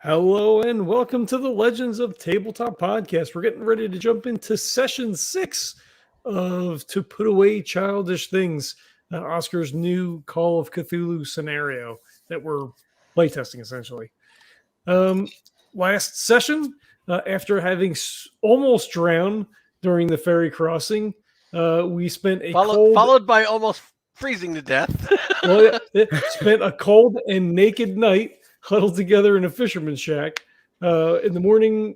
Hello and welcome to the Legends of Tabletop podcast. We're getting ready to jump into session 6 of To Put Away Childish Things, Oscar's new Call of Cthulhu scenario that we're playtesting essentially. Last session, after having almost drowned during the ferry crossing, we spent a followed by almost freezing to death. spent a cold and naked night huddled together in a fisherman's shack. In the morning,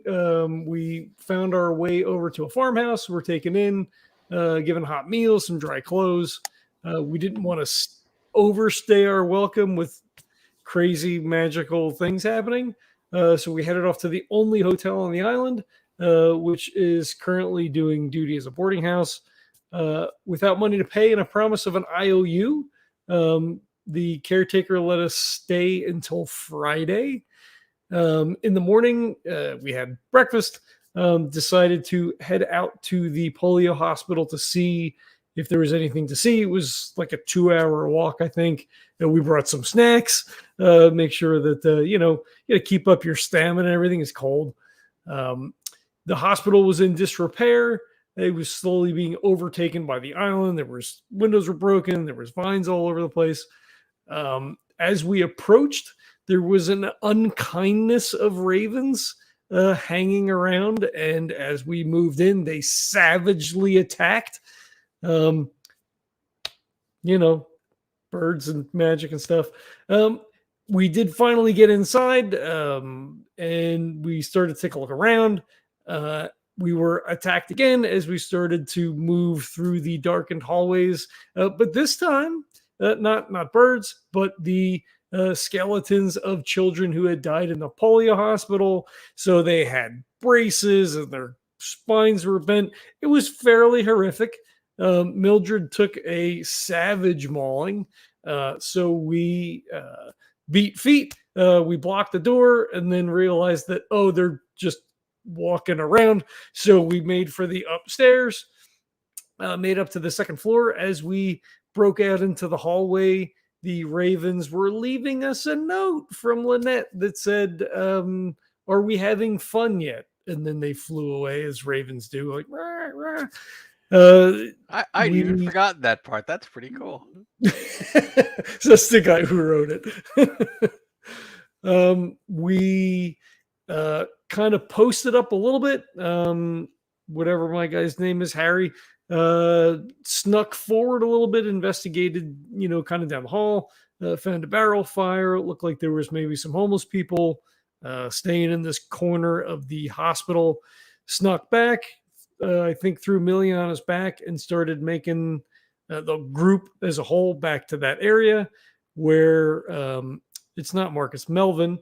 we found our way over to a farmhouse. We're taken in, given hot meals, some dry clothes. We didn't want to overstay our welcome with crazy magical things happening. So we headed off to the only hotel on the island, which is currently doing duty as a boarding house. Without money to pay and a promise of an IOU, the caretaker let us stay until Friday. In the morning, we had breakfast, decided to head out to the polio hospital to see if there was anything to see. It was like a 2-hour walk, I think. And we brought some snacks, make sure that, you got to keep up your stamina and everything is cold. The hospital was in disrepair. It was slowly being overtaken by the island. Windows were broken. There was vines all over the place. As we approached, there was an unkindness of ravens hanging around. And as we moved in, they savagely attacked. Birds and magic and stuff. We did finally get inside, and we started to take a look around. We were attacked again as we started to move through the darkened hallways. But this time, not birds, but the skeletons of children who had died in the polio hospital. So they had braces and their spines were bent. It was fairly horrific. Mildred took a savage mauling. So we beat feet. We blocked the door and then realized that, they're just walking around. So we made for the upstairs, made up to the second floor. As we broke out into the hallway, the ravens were leaving us a note from Lynette that said, are we having fun yet? And then they flew away, as ravens do, like, rah, rah. I even forgot that part. That's pretty cool. That's the guy who wrote it. We kind of posted up a little bit. Whatever my guy's name is, Harry, snuck forward a little bit, investigated, kind of down the hall, found a barrel fire. It looked like there was maybe some homeless people staying in this corner of the hospital. Snuck back, I think threw Millie on his back and started making the group as a whole back to that area where it's not Marcus, Melvin,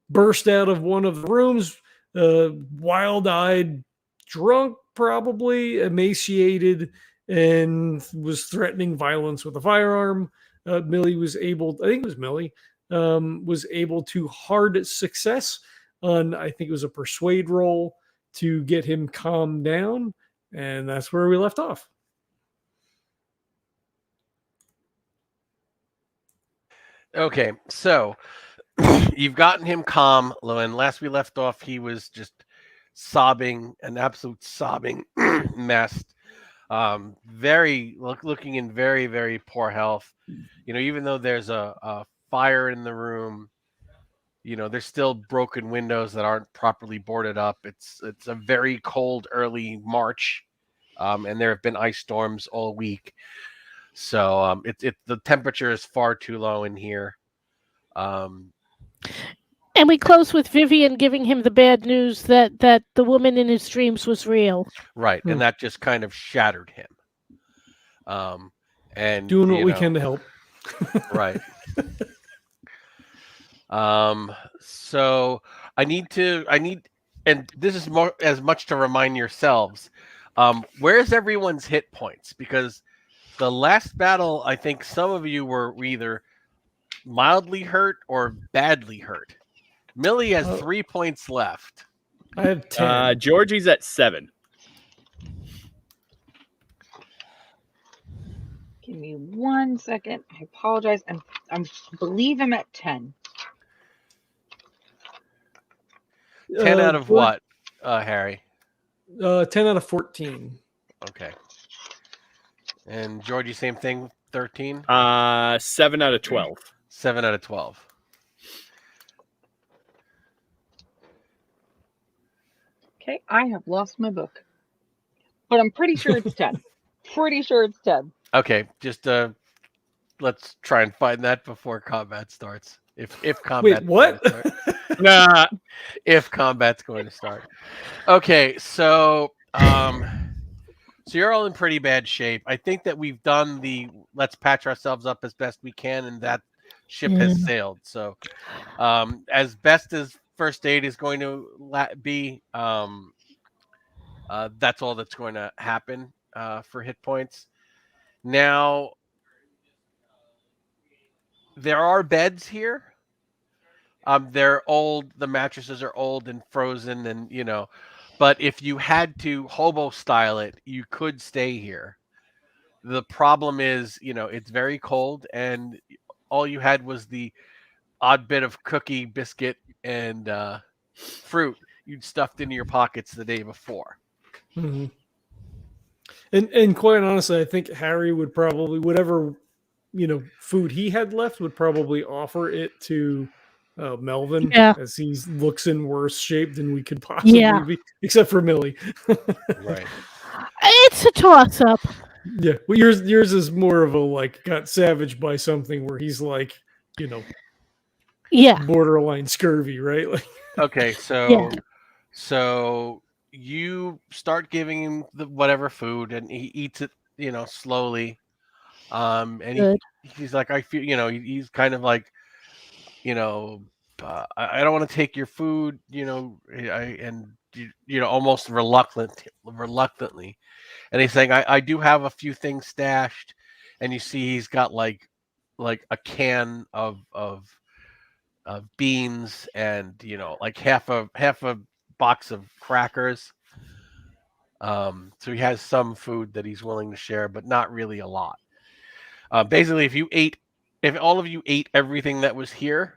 burst out of one of the rooms, wild-eyed, drunk, probably emaciated, and was threatening violence with a firearm. Millie was able, I think it was Millie, was able to hard success on, I think it was a persuade roll, to get him calmed down, and that's where we left off. Okay, so you've gotten him calm, and last we left off, he was just sobbing, an absolute sobbing mess. Looking in very, very poor health. Even though there's a fire in the room, there's still broken windows that aren't properly boarded up. It's a very cold early March, and there have been ice storms all week. So the temperature is far too low in here. And we close with Vivian giving him the bad news that the woman in his dreams was real. Right, and that just kind of shattered him. And doing what we can to help. Right. So I need, and this is more as much to remind yourselves, where's everyone's hit points? Because the last battle, I think some of you were either mildly hurt or badly hurt. Millie has 3 points left. I have 10. Georgie's at 7. Give me 1 second. I apologize. I believe I'm at 10. 10 out of George- what, Harry? 10 out of 14. Okay. And Georgie, same thing, 13? 7 out of 12. 7 out of 12. Okay, I have lost my book. But I'm pretty sure it's 10. Pretty sure it's 10. Okay, just let's try and find that before combat starts. If combat Wait, what? Nah. if combat's going to start. Okay, so you're all in pretty bad shape. I think that we've done the let's patch ourselves up as best we can, and that ship has sailed. So as best as first aid is going to be, that's all that's going to happen for hit points. Now, there are beds here. They're old. The mattresses are old and frozen, and but if you had to hobo style it, you could stay here. The problem is, it's very cold, and all you had was the odd bit of cookie, biscuit, and fruit you'd stuffed into your pockets the day before. Mm-hmm. And quite honestly, I think Harry would probably, whatever food he had left, would probably offer it to Melvin, as he looks in worse shape than we could possibly be, except for Millie. Right. It's a toss up. Yeah. Well, yours is more of a got savaged by something where he's borderline scurvy, right? Okay, so you start giving him the whatever food, and he eats it, slowly. And he's like, I feel, he's kind of like, I don't want to take your food, almost reluctantly. And he's saying, I do have a few things stashed, and you see he's got like a can of beans and like half a box of crackers. So he has some food that he's willing to share, but not really a lot. Basically, if all of you ate everything that was here,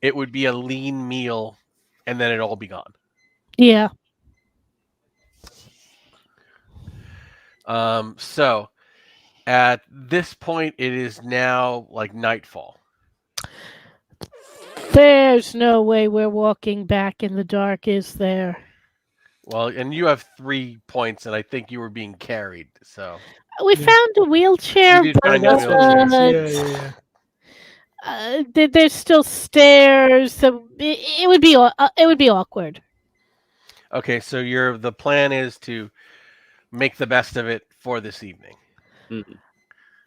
it would be a lean meal, and then it'd all be gone. Yeah. So at this point, it is now like nightfall. There's no way we're walking back in the dark, is there? Well, and you have 3 points, and I think you were being carried. So we found a wheelchair. You did find a wheelchair. There's still stairs, so it would be awkward. Okay, so the plan is to make the best of it for this evening. Mm-hmm.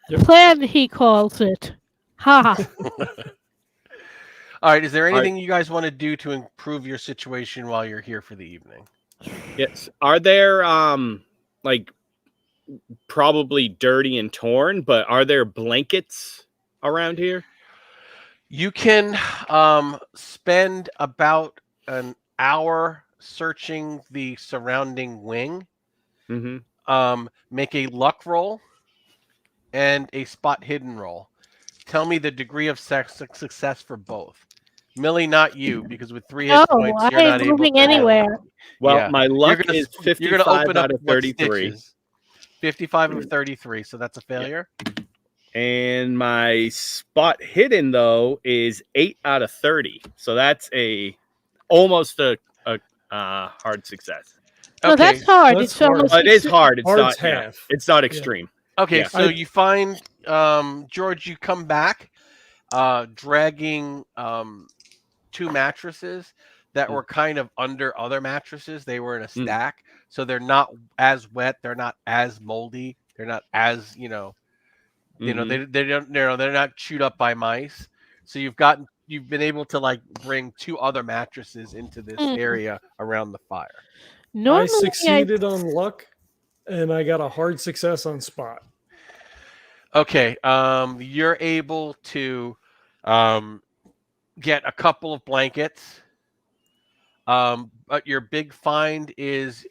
Yep. Plan, he calls it. Ha. All right, is there anything you guys want to do to improve your situation while you're here for the evening? Yes. Are there probably dirty and torn, but are there blankets around here? You can spend about an hour searching the surrounding wing. Mm-hmm. Make a luck roll and a spot hidden roll. Tell me the degree of success for both. Millie, not you, because with 3 hit points, you're not able to anywhere. Well, my luck is 55 out of 33. 55 of 33, so that's a failure. And my spot hidden, though, is 8 out of 30. So that's almost a hard success. No, that's hard. It's almost. It is hard. It's Hard's not half. It's not extreme. Okay, so you find George. You come back, dragging 2 mattresses that were kind of under other mattresses. They were in a stack, so they're not as wet. They're not as moldy. They're not as they don't. They're not chewed up by mice. So you've been able to bring 2 other mattresses into this area around the fire. I succeeded on luck, and I got a hard success on spot. Okay, you're able to get a couple of blankets, but your big find is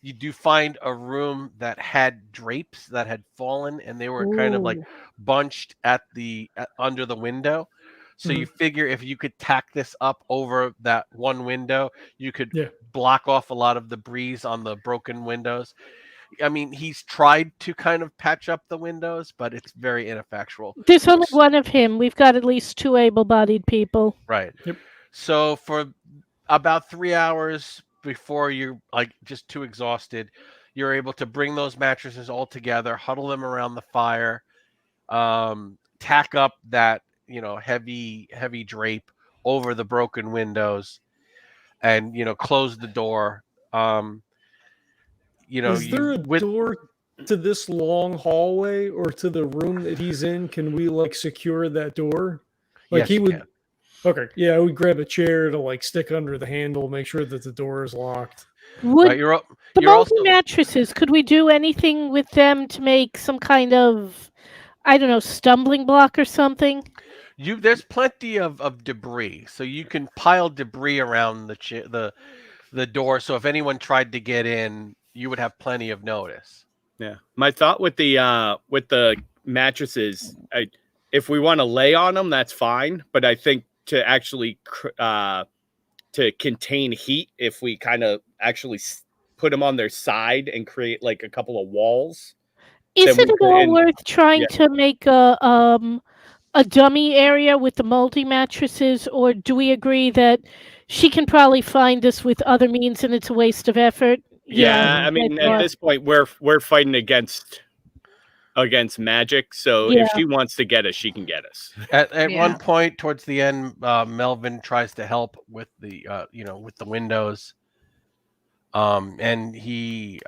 you do find a room that had drapes that had fallen, and they were kind of bunched under the window. So you figure if you could tack this up over that one window, you could Yeah. block off a lot of the breeze on the broken windows. I mean, he's tried to kind of patch up the windows, but it's very ineffectual. There's only one of him. We've got at least 2 able-bodied people. Right. Yep. So for about 3 hours before you're like just too exhausted, you're able to bring those mattresses all together, huddle them around the fire, tack up that, heavy drape over the broken windows, and, close the door. Is there a door to this long hallway or to the room that he's in? Can we like secure that door? Like Yes, he you would. can. Okay, yeah, I would grab a chair to like stick under the handle, make sure that the door is locked. Would Right, you're the also multi-mattresses, could we do anything with them to make some kind of, I don't know, stumbling block or something? there's plenty of debris, so you can pile debris around the door. So if anyone tried to get in, you would have plenty of notice. Yeah. My thought with the mattresses, if we want to lay on them, that's fine. But I think to actually to contain heat, if we kind of actually put them on their side and create like a couple of walls. Isn't it all worth trying to make a dummy area with the multi-mattresses, or do we agree that she can probably find this with other means and it's a waste of effort? Yeah, I mean, at this point, we're fighting against magic, so if she wants to get us, she can get us. At one point towards the end, Melvin tries to help with the with the windows, and he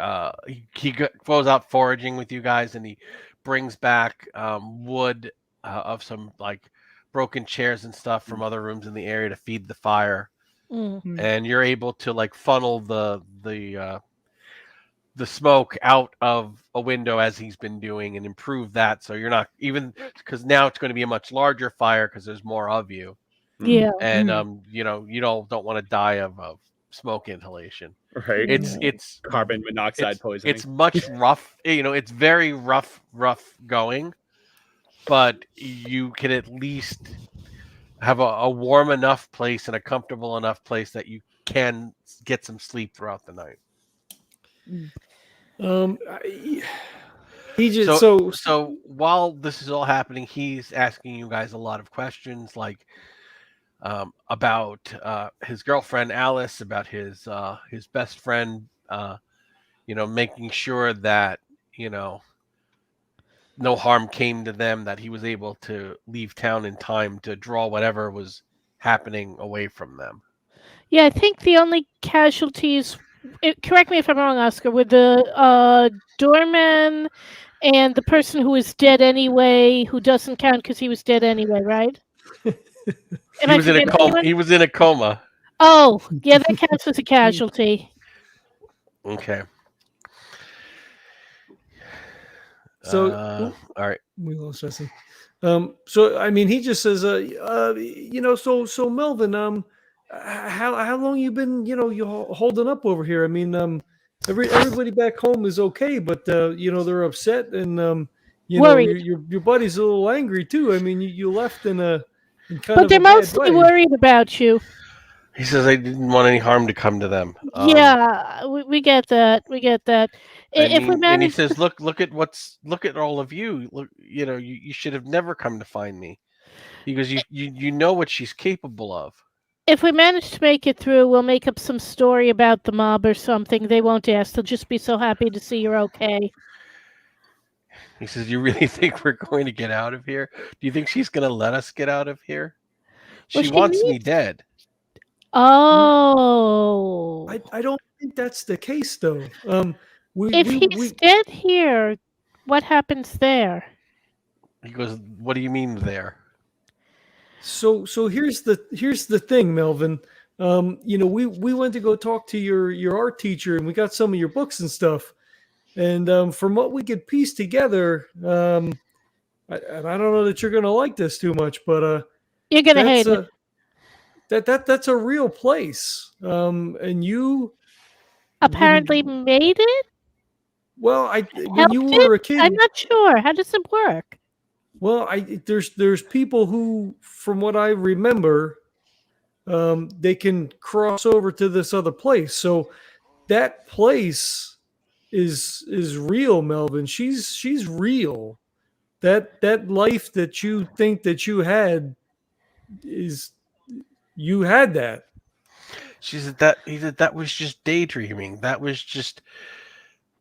goes out foraging with you guys, and he brings back wood of some like broken chairs and stuff from other rooms in the area to feed the fire. And you're able to like funnel the smoke out of a window as he's been doing and improve that, so you're not, even because now it's going to be a much larger fire because there's more of you. And you don't want to die of smoke inhalation. Right. It's carbon monoxide poisoning. It's much rough, it's very rough going, but you can at least have a warm enough place and a comfortable enough place that you can get some sleep throughout the night. He just so while this is all happening, he's asking you guys a lot of questions, like about his girlfriend Alice, about his best friend, making sure that no harm came to them, that he was able to leave town in time to draw whatever was happening away from them. Yeah, I think the only casualties, correct me if I'm wrong, Oscar, were the doorman and the person who was dead anyway, who doesn't count because he was dead anyway, right? He was in a coma. He was in a coma. Oh, yeah, that counts as a casualty. Okay. So all right, we lost Jesse. So I mean, he just says, so Melvin, how long you been, you holding up over here? I mean, everybody back home is okay, but they're upset, and worried. Your buddy's a little angry too. I mean, you left in kind but of they're a bad mostly way. worried about you. he says I didn't want any harm to come to them. Yeah, we get that. We get that. And he says, look at all of you. Look, you should have never come to find me, because you know what she's capable of. If we manage to make it through, we'll make up some story about the mob or something. They won't ask. They'll just be so happy to see you're okay. He says, you really think we're going to get out of here? Do you think she's going to let us get out of here? She wants me dead. Oh. I don't think that's the case, though. If he's dead here, what happens there? He goes, what do you mean there? So here's the thing, Melvin. We went to go talk to your art teacher, and we got some of your books and stuff. And from what we could piece together, I don't know that you're gonna like this too much, but you're gonna hate it. That's a real place. And you apparently made it. Well, when you were a kid, I'm not sure. How does it work? Well, there's people who, from what I remember, they can cross over to this other place. So that place is real, Melvin. She's real. That life that you think that you had is you had that. He said that was just daydreaming. That was just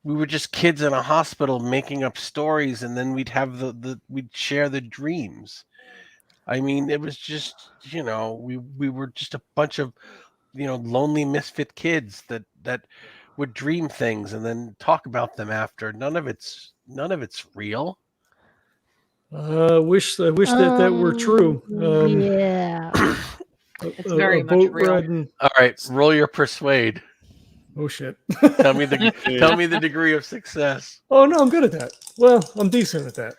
we were just kids in a hospital making up stories, and then we'd have we'd share the dreams. I mean, it was just we were just a bunch of lonely misfit kids that would dream things and then talk about them after. None of it's real. I wish that were true. Yeah. It's very much real. riding. All right, roll your persuade. Oh shit! Tell me the degree of success. Oh no, I'm good at that. Well, I'm decent at that.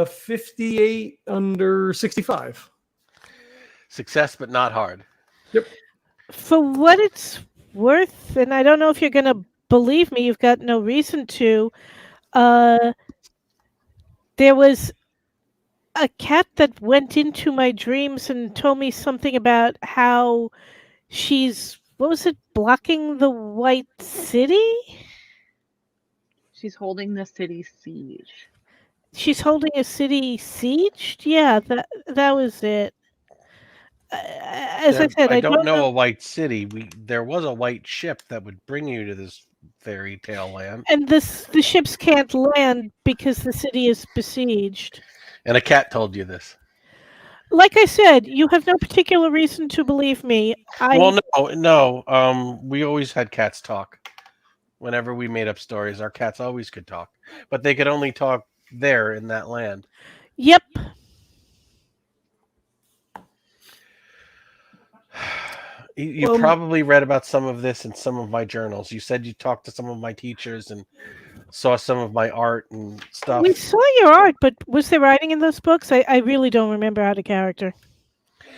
58 under 65. Success, but not hard. Yep. For what it's worth, and I don't know if you're going to believe me, you've got no reason to. There was a cat that went into my dreams and told me something about how she's, what was it, blocking the White City? She's holding the city siege. She's holding a city sieged? Yeah, that was it. As I said, I don't know a white city. There was a white ship that would bring you to this fairy tale land. And the ships can't land because the city is besieged. And a cat told you this. Like I said, you have no particular reason to believe me. Well, no. We always had cats talk. Whenever we made up stories, our cats always could talk. But they could only talk there in that land. Yep. You probably read about some of this in some of my journals. You said you talked to some of my teachers and saw some of my art and stuff. We saw your art, but was there writing in those books? I really don't remember out of character.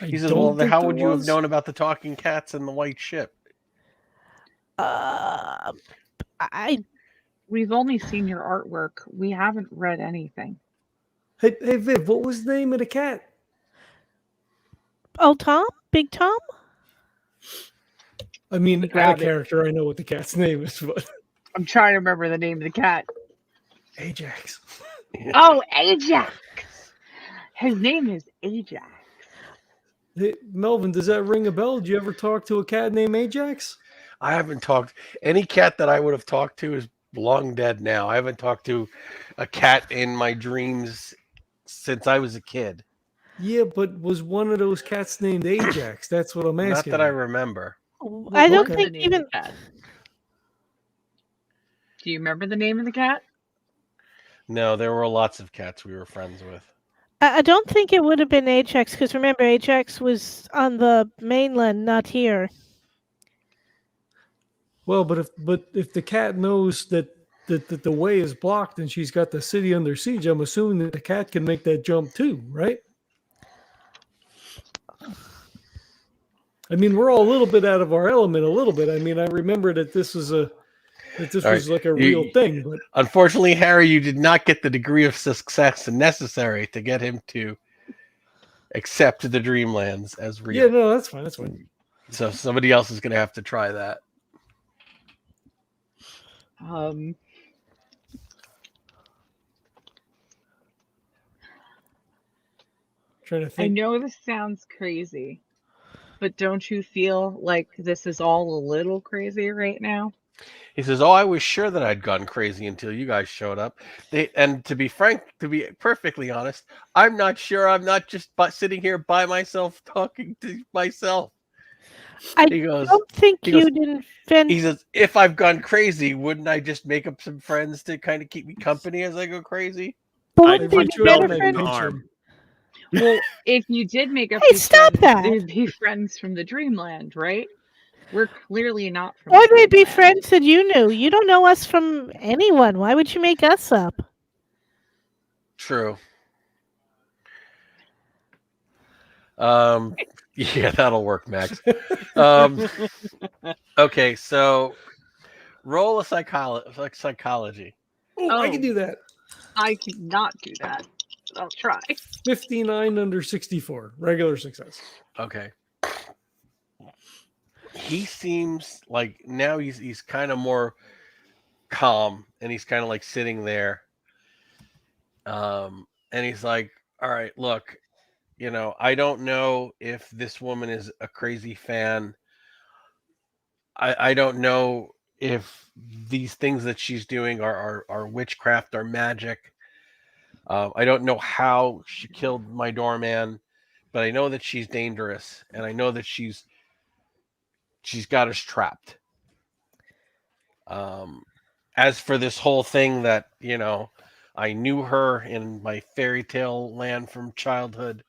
He says, well, how would you have known about the talking cats and the white ship? We've only seen your artwork. We haven't read anything. Hey, Viv, what was the name of the cat? Oh, Tom? Big Tom? I mean, out of character, I know what the cat's name is, but I'm trying to remember the name of the cat. Ajax. Oh, Ajax. His name is Ajax. Hey, Melvin, does that ring a bell? Did you ever talk to a cat named Ajax? I haven't talked. Any cat that I would have talked to is long dead now. I haven't talked to a cat in my dreams since I was a kid. Yeah, but was one of those cats named Ajax? That's what I'm asking. Not that I remember. I don't think even. Do you remember the name of the cat? No, there were lots of cats we were friends with. I don't think it would have been Ajax, because remember, Ajax was on the mainland, not here. Well, but if the cat knows that the way is blocked and she's got the city under siege, I'm assuming that the cat can make that jump too, right? I mean, we're all a little bit out of our element, a little bit. I mean, I remember that this was like a real thing, but unfortunately, Harry, you did not get the degree of success necessary to get him to accept the Dreamlands as real. Yeah, no, that's fine. That's fine. So somebody else is going to have to try that. Trying to think. I know this sounds crazy, but don't you feel like this is all a little crazy right now? He says, "Oh, I was sure that I'd gone crazy until you guys showed up." And to be frank, to be perfectly honest, I'm not sure. I'm not just sitting here by myself talking to myself. He goes, don't think you didn't invent. He says, "If I've gone crazy, wouldn't I just make up some friends to kind of keep me company as I go crazy?" Wouldn't they be better friends? Well, if you did make up these friends, they'd be friends from the Dreamland, right? We're clearly not from or they'd be friends that you knew. You don't know us from anyone. Why would you make us up? True. Yeah, that'll work, Max. Okay, so roll a psychology. Oh, I can do that. I cannot do that. But I'll try. 59 under 64. Regular success. Okay. He seems like now he's kind of more calm, and he's kind of like sitting there. And he's like, all right, look, I don't know if this woman is a crazy fan. I don't know if these things that she's doing are witchcraft or magic. I don't know how she killed my doorman, but I know that she's dangerous, and I know that she's got us trapped. As for this whole thing that, I knew her in my fairy tale land from childhood,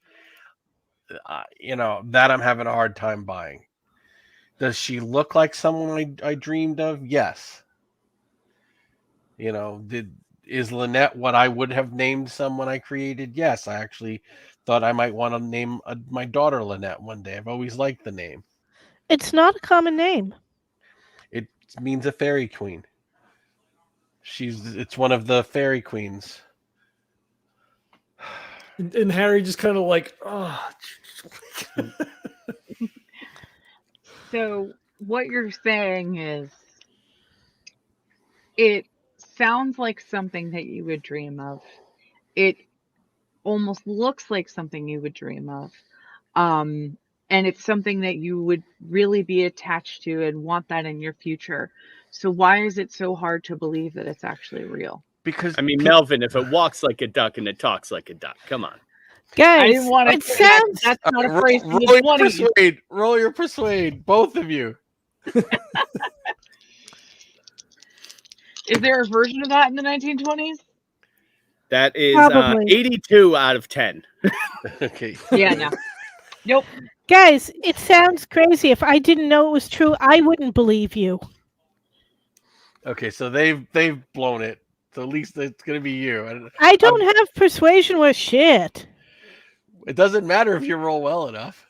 that I'm having a hard time buying. Does she look like someone I dreamed of? Yes. Is Lynette what I would have named someone I created? Yes. I actually thought I might want to name my daughter Lynette one day. I've always liked the name. It's not a common name. It means a fairy queen. It's one of the fairy queens. And Harry just kind of like, oh. So what you're saying is, it sounds like something that you would dream of. It almost looks like something you would dream of. And it's something that you would really be attached to and want that in your future. So why is it so hard to believe that it's actually real? Because Melvin, if it walks like a duck and it talks like a duck, come on. Guys, I didn't want to. it sounds... That's not a phrase. Roll your persuade, both of you. Is there a version of that in the 1920s? That is Probably. 82 out of 10. Okay. Yeah, no. Nope. Guys, it sounds crazy. If I didn't know it was true, I wouldn't believe you. Okay, so they've blown it. So at least it's gonna be you. I don't have persuasion worth shit. It doesn't matter if you roll well enough.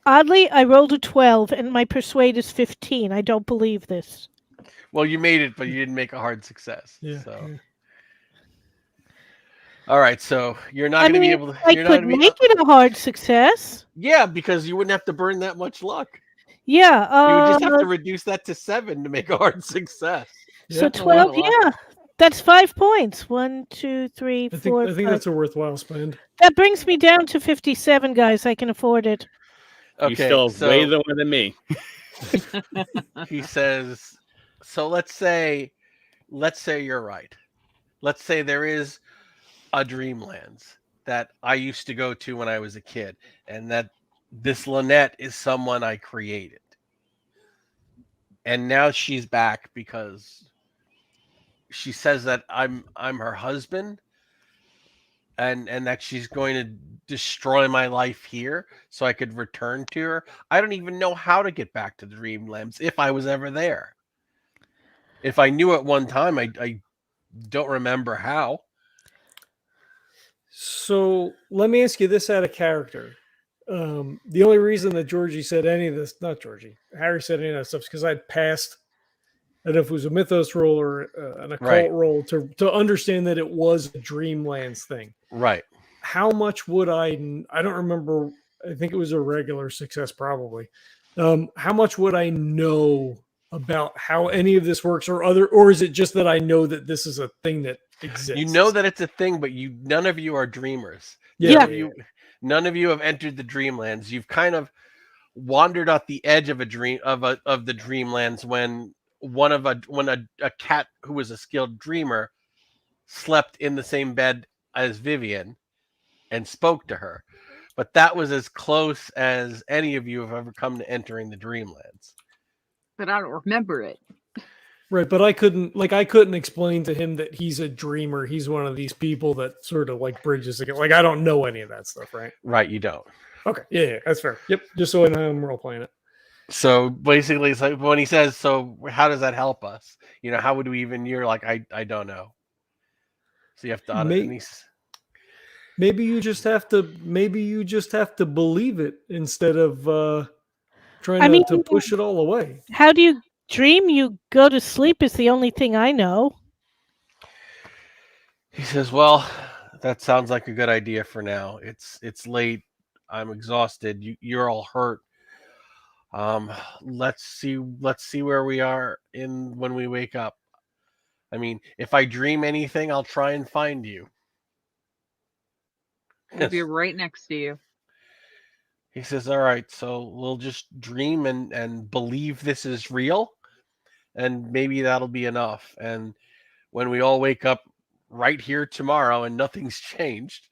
Oddly, I rolled a 12 and my persuade is 15. I don't believe this. Well, you made it, but you didn't make a hard success. Yeah. So. All right, so you're not going to be able to. I could make it a hard success. Yeah, because you wouldn't have to burn that much luck. Yeah. You would just have to reduce that to 7 to make a hard success. So Yeah. 12, yeah. That's 5 points. 1, 2, 3, 4. I think that's a worthwhile spend. That brings me down to 57, guys. I can afford it. Okay, You still have way more than me. He says, so let's say you're right. Let's say there is a Dreamlands that I used to go to when I was a kid, and that this Lynette is someone I created. And now she's back because she says that I'm her husband, and that she's going to destroy my life here so I could return to her. I don't even know how to get back to the Dreamlands if I was ever there. If I knew at one time, I don't remember how. So let me ask you this out of character. The only reason that Georgie said any of this, not Georgie, Harry said any of that stuff is because I'd passed, I don't know if it was a mythos roll or an occult roll to understand that it was a Dreamlands thing. Right. How much would I don't remember. I think it was a regular success probably. How much would I know about how any of this works or is it just that I know that this is a thing that exists? You know that it's a thing, but none of you are dreamers. Yeah. None of you have entered the Dreamlands. You've kind of wandered off the edge of the Dreamlands when a cat who was a skilled dreamer slept in the same bed as Vivian and spoke to her. But that was as close as any of you have ever come to entering the Dreamlands. But I don't remember it. Right, but I couldn't explain to him that he's a dreamer. He's one of these people that sort of like bridges again. Like I don't know any of that stuff, right? Right, you don't. Okay, yeah, that's fair. Yep, just so I know I'm role playing it. So basically, it's like when he says, "So how does that help us?" How would we even? You're like, I don't know. So you have to. Maybe you just have to believe it instead of trying to push it all away. How do you dream you go to sleep is the only thing I know. He says, "Well, that sounds like a good idea for now. It's late. I'm exhausted. You're all hurt. Let's see where we are in when we wake up. I mean, if I dream anything, I'll try and find you." We'll be right next to you. He says, "All right, so we'll just dream and believe this is real, and maybe that'll be enough. And when we all wake up right here tomorrow and nothing's changed,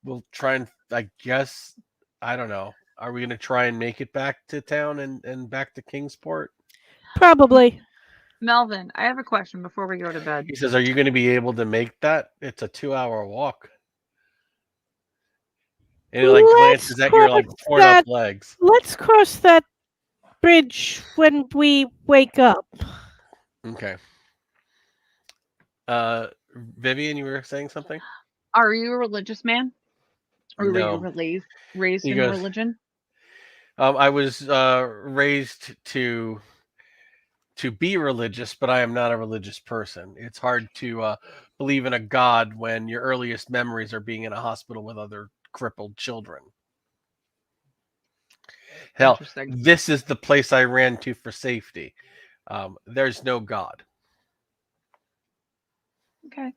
we'll try and, I guess, I don't know. Are we going to try and make it back to town and back to Kingsport?" Probably. Melvin, I have a question before we go to bed. He says, "Are you going to be able to make that? It's a 2-hour walk." And he like glances at your like torn up legs. Let's cross that bridge when we wake up. Okay. Vivian, you were saying something? Are you a religious man? Or No. were you raised He in goes, religion? I was raised to be religious, but I am not a religious person. It's hard to believe in a god when your earliest memories are being in a hospital with other crippled children. Hell, Interesting. this is the place I ran to for safety. There's no god. Okay.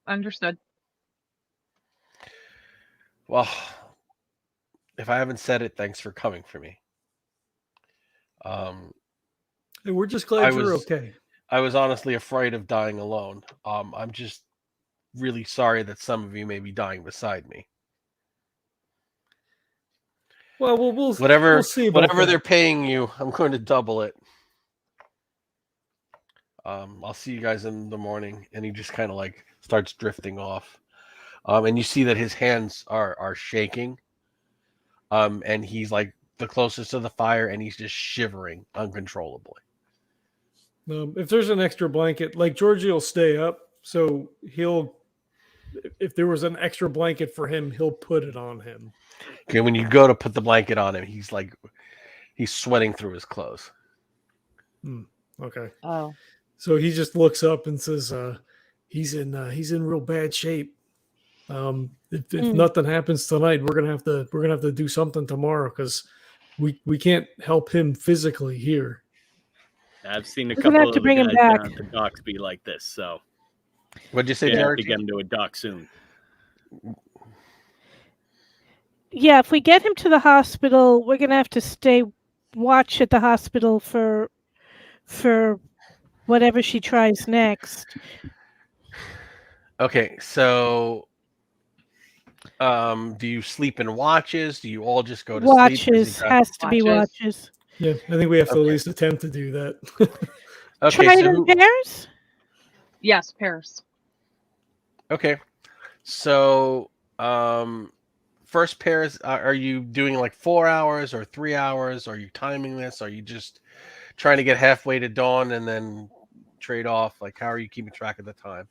Understood. Well, if I haven't said it, thanks for coming for me. Hey, we're just glad you're okay. I was honestly afraid of dying alone. I'm just really sorry that some of you may be dying beside me. Well, we'll see about whatever that. they're paying you, I'm going to double it. I'll see you guys in the morning. And he just kind of like starts drifting off. And you see that his hands are shaking. And he's like the closest to the fire, and he's just shivering uncontrollably. If there's an extra blanket, like Georgie will stay up, so if there was an extra blanket for him, he'll put it on him. Okay, when you go to put the blanket on him, he's sweating through his clothes. Okay. Oh. So he just looks up and says, he's in real bad shape. If nothing happens tonight, we're gonna have to do something tomorrow, because we can't help him physically here. I've seen a We're gonna couple have to of bring the him guys back. down at the docks be like this, so What'd you say, have to Georgie? get him to a dock soon. Yeah, if we get him to the hospital, we're gonna have to watch at the hospital for whatever she tries next. Okay, so do you sleep in watches? Do you all just go to sleep? Watches has to be watches. Yeah, I think we have to at least attempt to do that. Okay, Try it so in pairs? Yes, pairs. okay, so first pairs. Are you doing like 4 hours or 3 hours? Are you timing this? Are you just trying to get halfway to dawn and then trade off? Like, how are you keeping track of the time?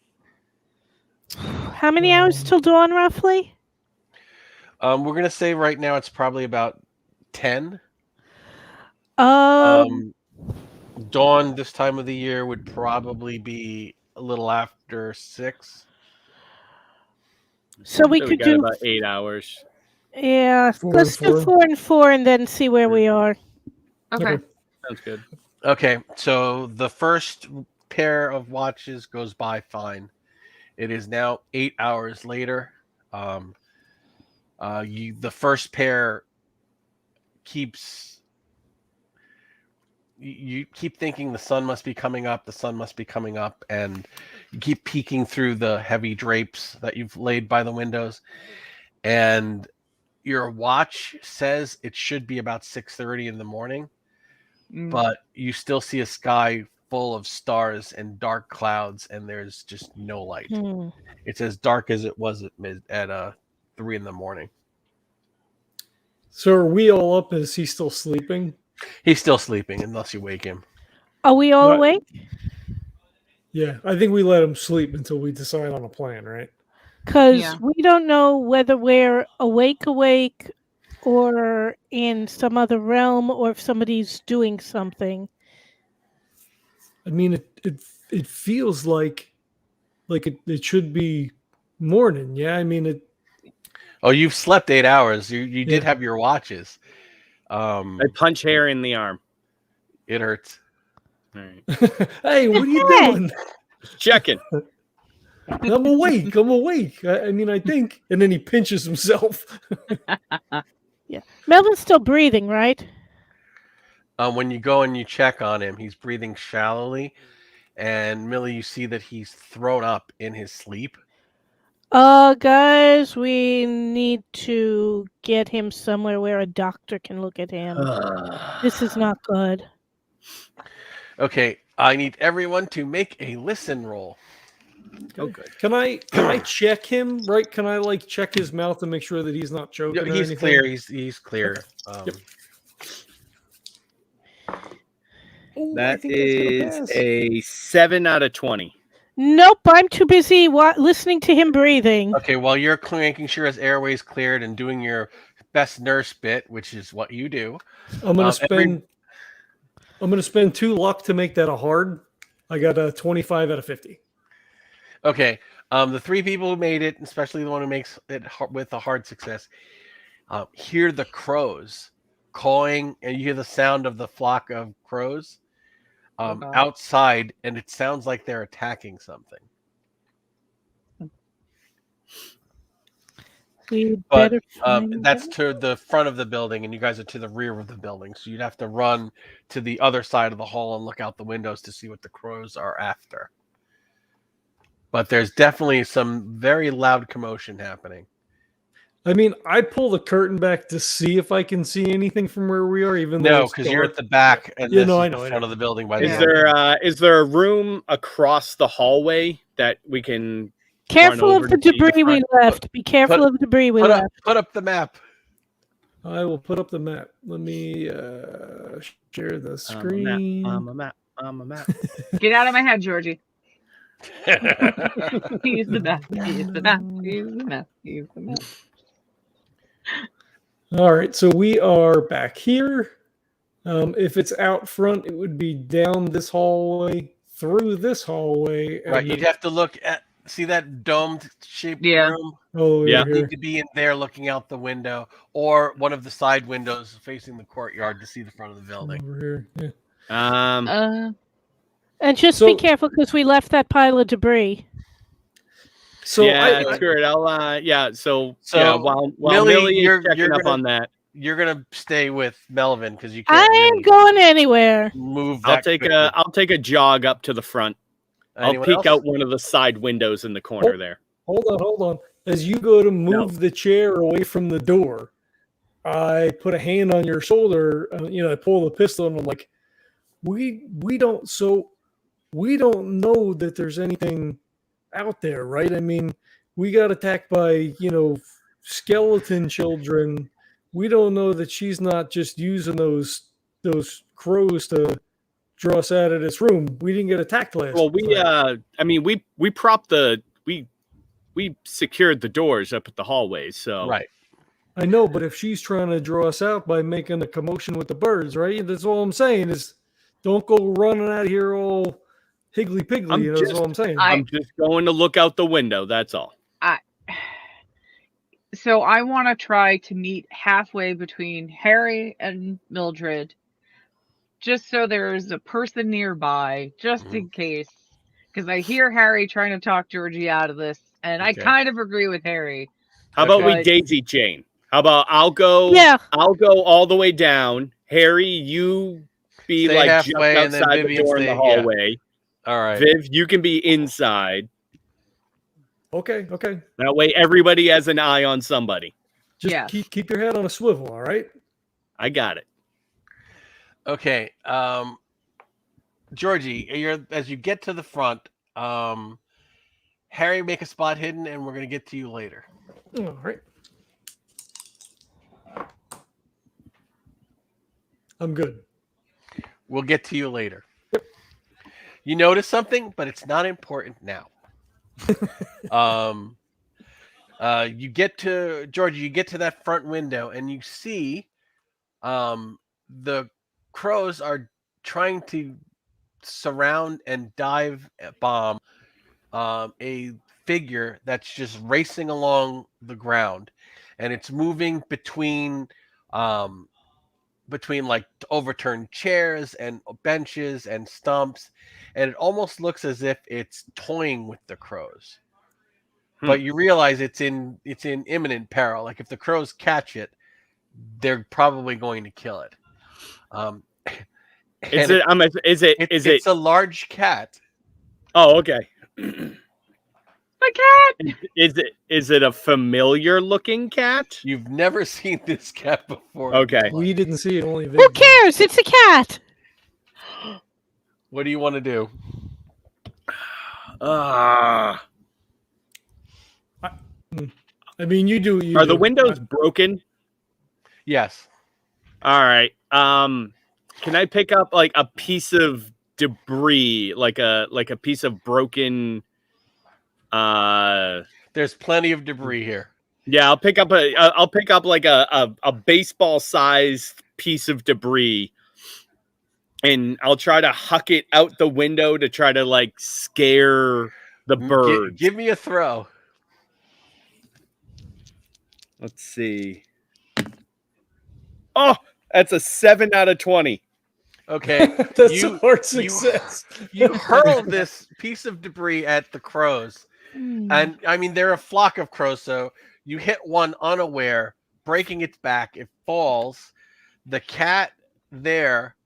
How many hours till dawn, roughly? We're gonna say right now it's probably about 10. Dawn this time of the year would probably be a little after 6. So we could got do about 8 hours. Yeah, 4 let's and 4. do 4 and 4 and then see where we are. Okay. Sounds good. Okay, so the first pair of watches goes by fine. It is now 8 hours later. The first pair keeps. You keep thinking the sun must be coming up. The sun must be coming up, and you keep peeking through the heavy drapes that you've laid by the windows, and your watch says it should be about 6:30 in the morning, but you still see a sky full of stars and dark clouds, and there's just no light. It's as dark as it was at 3 in the morning. So are we all up? Is he still sleeping? He's still sleeping unless you wake him. Are we all awake? Yeah, I think we let him sleep until we decide on a plan, right? Because we don't know whether we're awake, or in some other realm, or if somebody's doing something. I mean, it feels like it should be morning. Yeah, I mean it. Oh, you've slept 8 hours. You did Yeah. have your watches. I punch hair in the arm. It hurts. All right. Hey, what are you Hey! doing? Checking. I'm awake. I'm awake. I mean, I think. And then he pinches himself. Yeah. Melvin's still breathing, right? When you go and you check on him, he's breathing shallowly, and Millie, you see that he's thrown up in his sleep. Guys, we need to get him somewhere where a doctor can look at him. This is not good. Okay, I need everyone to make a listen roll. Okay. Can I check him? Right? Can I like check his mouth to make sure that he's not choking? Yeah, or he's anything? clear. He's clear. Yep. Oh, I That think that's gonna is pass. a 7 out of 20. Nope, I'm too busy listening to him breathing. Okay, while you're making sure his airway's cleared and doing your best nurse bit, which is what you do. I'm gonna spend 2 luck to make that a hard. I got a 25 out of 50. Okay, the 3 people who made it, especially the one who makes it with a hard success, hear the crows cawing, and you hear the sound of the flock of crows outside, and it sounds like they're attacking something. We But better find that's him. to the front of the building, and you guys are to the rear of the building, so you'd have to run to the other side of the hall and look out the windows to see what the crows are after. But there's definitely some very loud commotion happening. I mean, I pull the curtain back to see if I can see anything from where we are, even though No, it's because you're dark. at the back, and Yeah, this no, is I know, the I front know. of the building. By the Is there a room across the hallway that we can Careful over of the to see the debris we front? left. Be careful of the debris we left. put up the map. I will put up the map. Let me share the screen. I'm a map. Get out of my head, Georgie. He's the best. He's the best. He's the best. He's the best. All right, so we are back here. If it's out front, it would be down this hallway, through this hallway. And Right, you'd have to look at see that domed shaped Yeah. room. Oh, Yeah. yeah. You need to be in there looking out the window, or one of the side windows facing the courtyard to see the front of the building. Over here. Yeah. And just be careful because we left that pile of debris. So yeah, screw it. I'll So yeah, while Millie is checking up on that, you're gonna stay with Melvin because you I can't ain't really going anywhere. move. I'll That take quickly. a jog up to the front. Anyone I'll peek else? out one of the side windows in the corner there. Hold on. As you go to move the chair away from the door, I put a hand on your shoulder. I pull the pistol, and I'm like, "We don't know that there's anything out there, right? I mean, we got attacked by skeleton children. We don't know that she's not just using those crows to draw us out of this room. We didn't get attacked last. Well, we secured the doors up at the hallways, so Right. I know, but if she's trying to draw us out by making a commotion with the birds, right? That's all I'm saying is, don't go running out of here all higgly piggly. That's all I'm saying. I'm just going to look out the window. That's all. So I want to try to meet halfway between Harry and Mildred, just so there's a person nearby, just in case. Because I hear Harry trying to talk Georgie out of this, and I kind of agree with Harry. How about we daisy chain? How about I'll go all the way down. Harry, you be Stay like halfway, just and then outside the Vivian door in the stay- yeah. hallway. All right. Viv, you can be inside. Okay. That way everybody has an eye on somebody. Just keep your head on a swivel, all right? I got it. Okay. Georgie, as you get to the front, Harry, make a spot hidden, and we're gonna get to you later. All right. I'm good. We'll get to you later. You notice something, but it's not important now. You get to Georgie, you get to that front window, and you see the crows are trying to surround and dive bomb a figure that's just racing along the ground, and it's moving between like overturned chairs and benches and stumps, and it almost looks as if it's toying with the crows. But you realize it's in imminent peril. Like if the crows catch it, they're probably going to kill it. It's a large cat. Oh, okay. My cat. Is it a familiar looking cat? You've never seen this cat before. Okay. We didn't see it. Only Who cares? It's a cat. What do you want to do? I mean, you do. Are the windows broken? Yes. All right. Can I pick up like a piece of debris, like a piece of broken? There's plenty of debris here. Yeah, I'll pick up like a baseball sized piece of debris, and I'll try to huck it out the window to try to like scare the birds. Give me a throw. Let's see. Oh, that's a 7 out of 20. Okay. That's a hard success. You hurl this piece of debris at the crows. And I mean, they're a flock of crows, so you hit one unaware, breaking its back. It falls. The cat there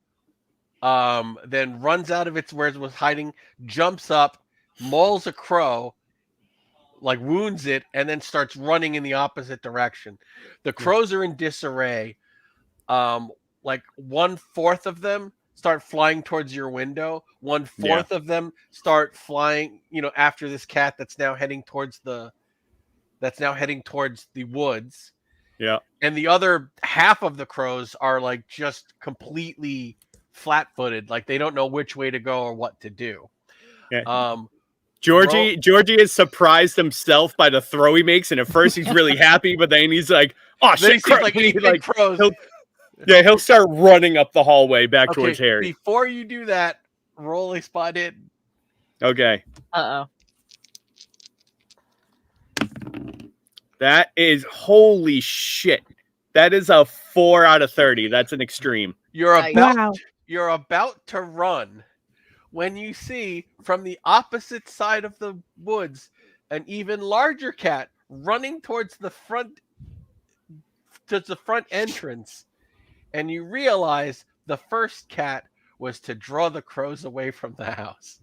then runs out of where it was hiding, jumps up, mauls a crow, like wounds it, and then starts running in the opposite direction. The crows are in disarray. Like 1/4 of them start flying towards your window. 1/4 of them start flying, after this cat that's now heading towards the woods. Yeah. And the other half of the crows are like just completely flat-footed, like they don't know which way to go or what to do. Yeah. Georgie is surprised himself by the throw he makes, and at first he's really happy, but then he's like, "Oh shit!" Crows. He'll start running up the hallway back towards Harry. Before you do that, roll a spot in. Okay. Uh-oh. That is holy shit. That is a 4 out of 30. That's an extreme. You're about to run when you see from the opposite side of the woods an even larger cat running towards the front entrance. And you realize the first cat was to draw the crows away from the house.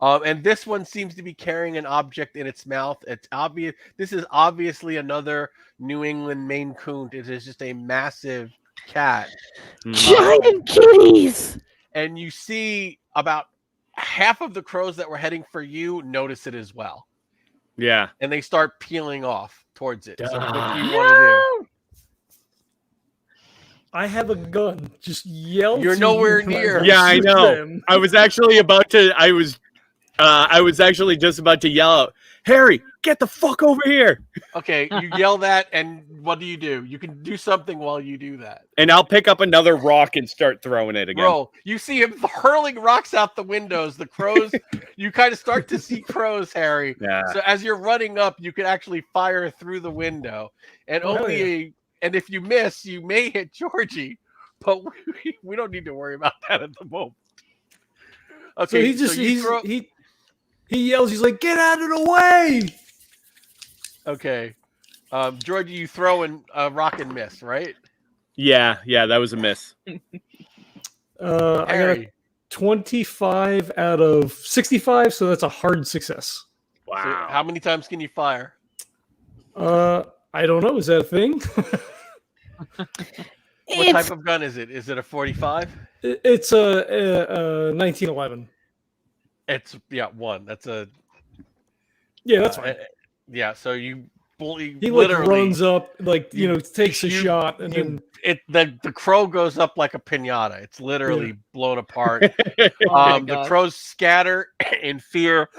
And this one seems to be carrying an object in its mouth. It's obvious. This is obviously another New England Maine Coon. It is just a massive cat. Giant kitties. And you see about half of the crows that were heading for you notice it as well. Yeah. And they start peeling off towards it. So what do you want to do? I have a gun. Just yell. You're nowhere near. Yeah, I know. I was actually just about to yell out, "Harry, get the fuck over here!" Okay, you yell that, and what do? You can do something while you do that. And I'll pick up another rock and start throwing it again. Bro, you see him hurling rocks out the windows. The crows, you kind of start to see crows, Harry. Yeah. So as you're running up, you can actually fire through the window, and and if you miss, you may hit Georgie, but we don't need to worry about that at the moment. Okay, he yells. He's like, "Get out of the way!" Okay, Georgie, you throw in a rock and miss, right? Yeah, that was a miss. I got a 25 out of 65, so that's a hard success. Wow. So how many times can you fire? I don't know. Is that a thing? What type of gun is it? Is it a 45? It's a 1911. It's one. That's a that's fine. So he literally runs up, takes a shot, and then the crow goes up like a piñata. It's literally blown apart. The crows scatter in fear,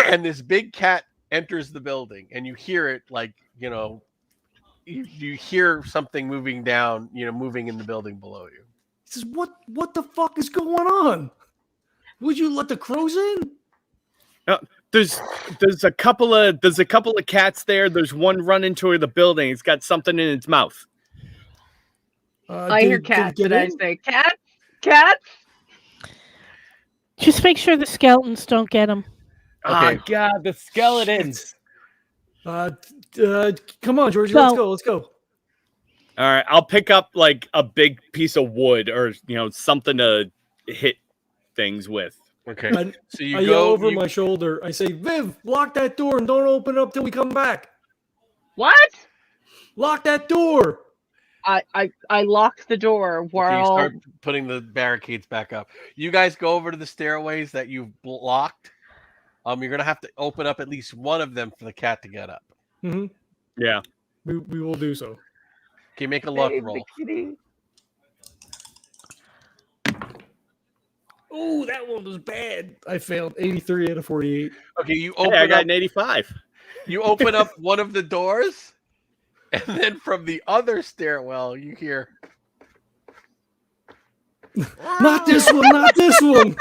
and this big cat enters the building, and you hear it you hear something moving down, moving in the building below you. He says, what the fuck is going on? Would you let the crows in? There's a couple of cats there. There's one running toward the building. It's got something in its mouth. I hear cats, and I say, cats. Just make sure the skeletons don't get them. Okay. Oh God, the skeletons! Come on, Georgie, So- let's go. All right, I'll pick up like a big piece of wood or something to hit things with. Okay. So you I go yell over my shoulder. I say, Viv, lock that door and don't open it up till we come back. What? Lock that door. I lock the door while you start putting the barricades back up. You guys go over to the stairways that you've blocked. You're gonna have to open up at least one of them for the cat to get up. Mm-hmm. Yeah, we will do so. Okay, make a luck Save roll. the kitty. Oh, that one was bad. I failed 83 out of 48. Okay, you hey, open I got up. an 85. You open up one of the doors, and then from the other stairwell, you hear. Not this one, not this one.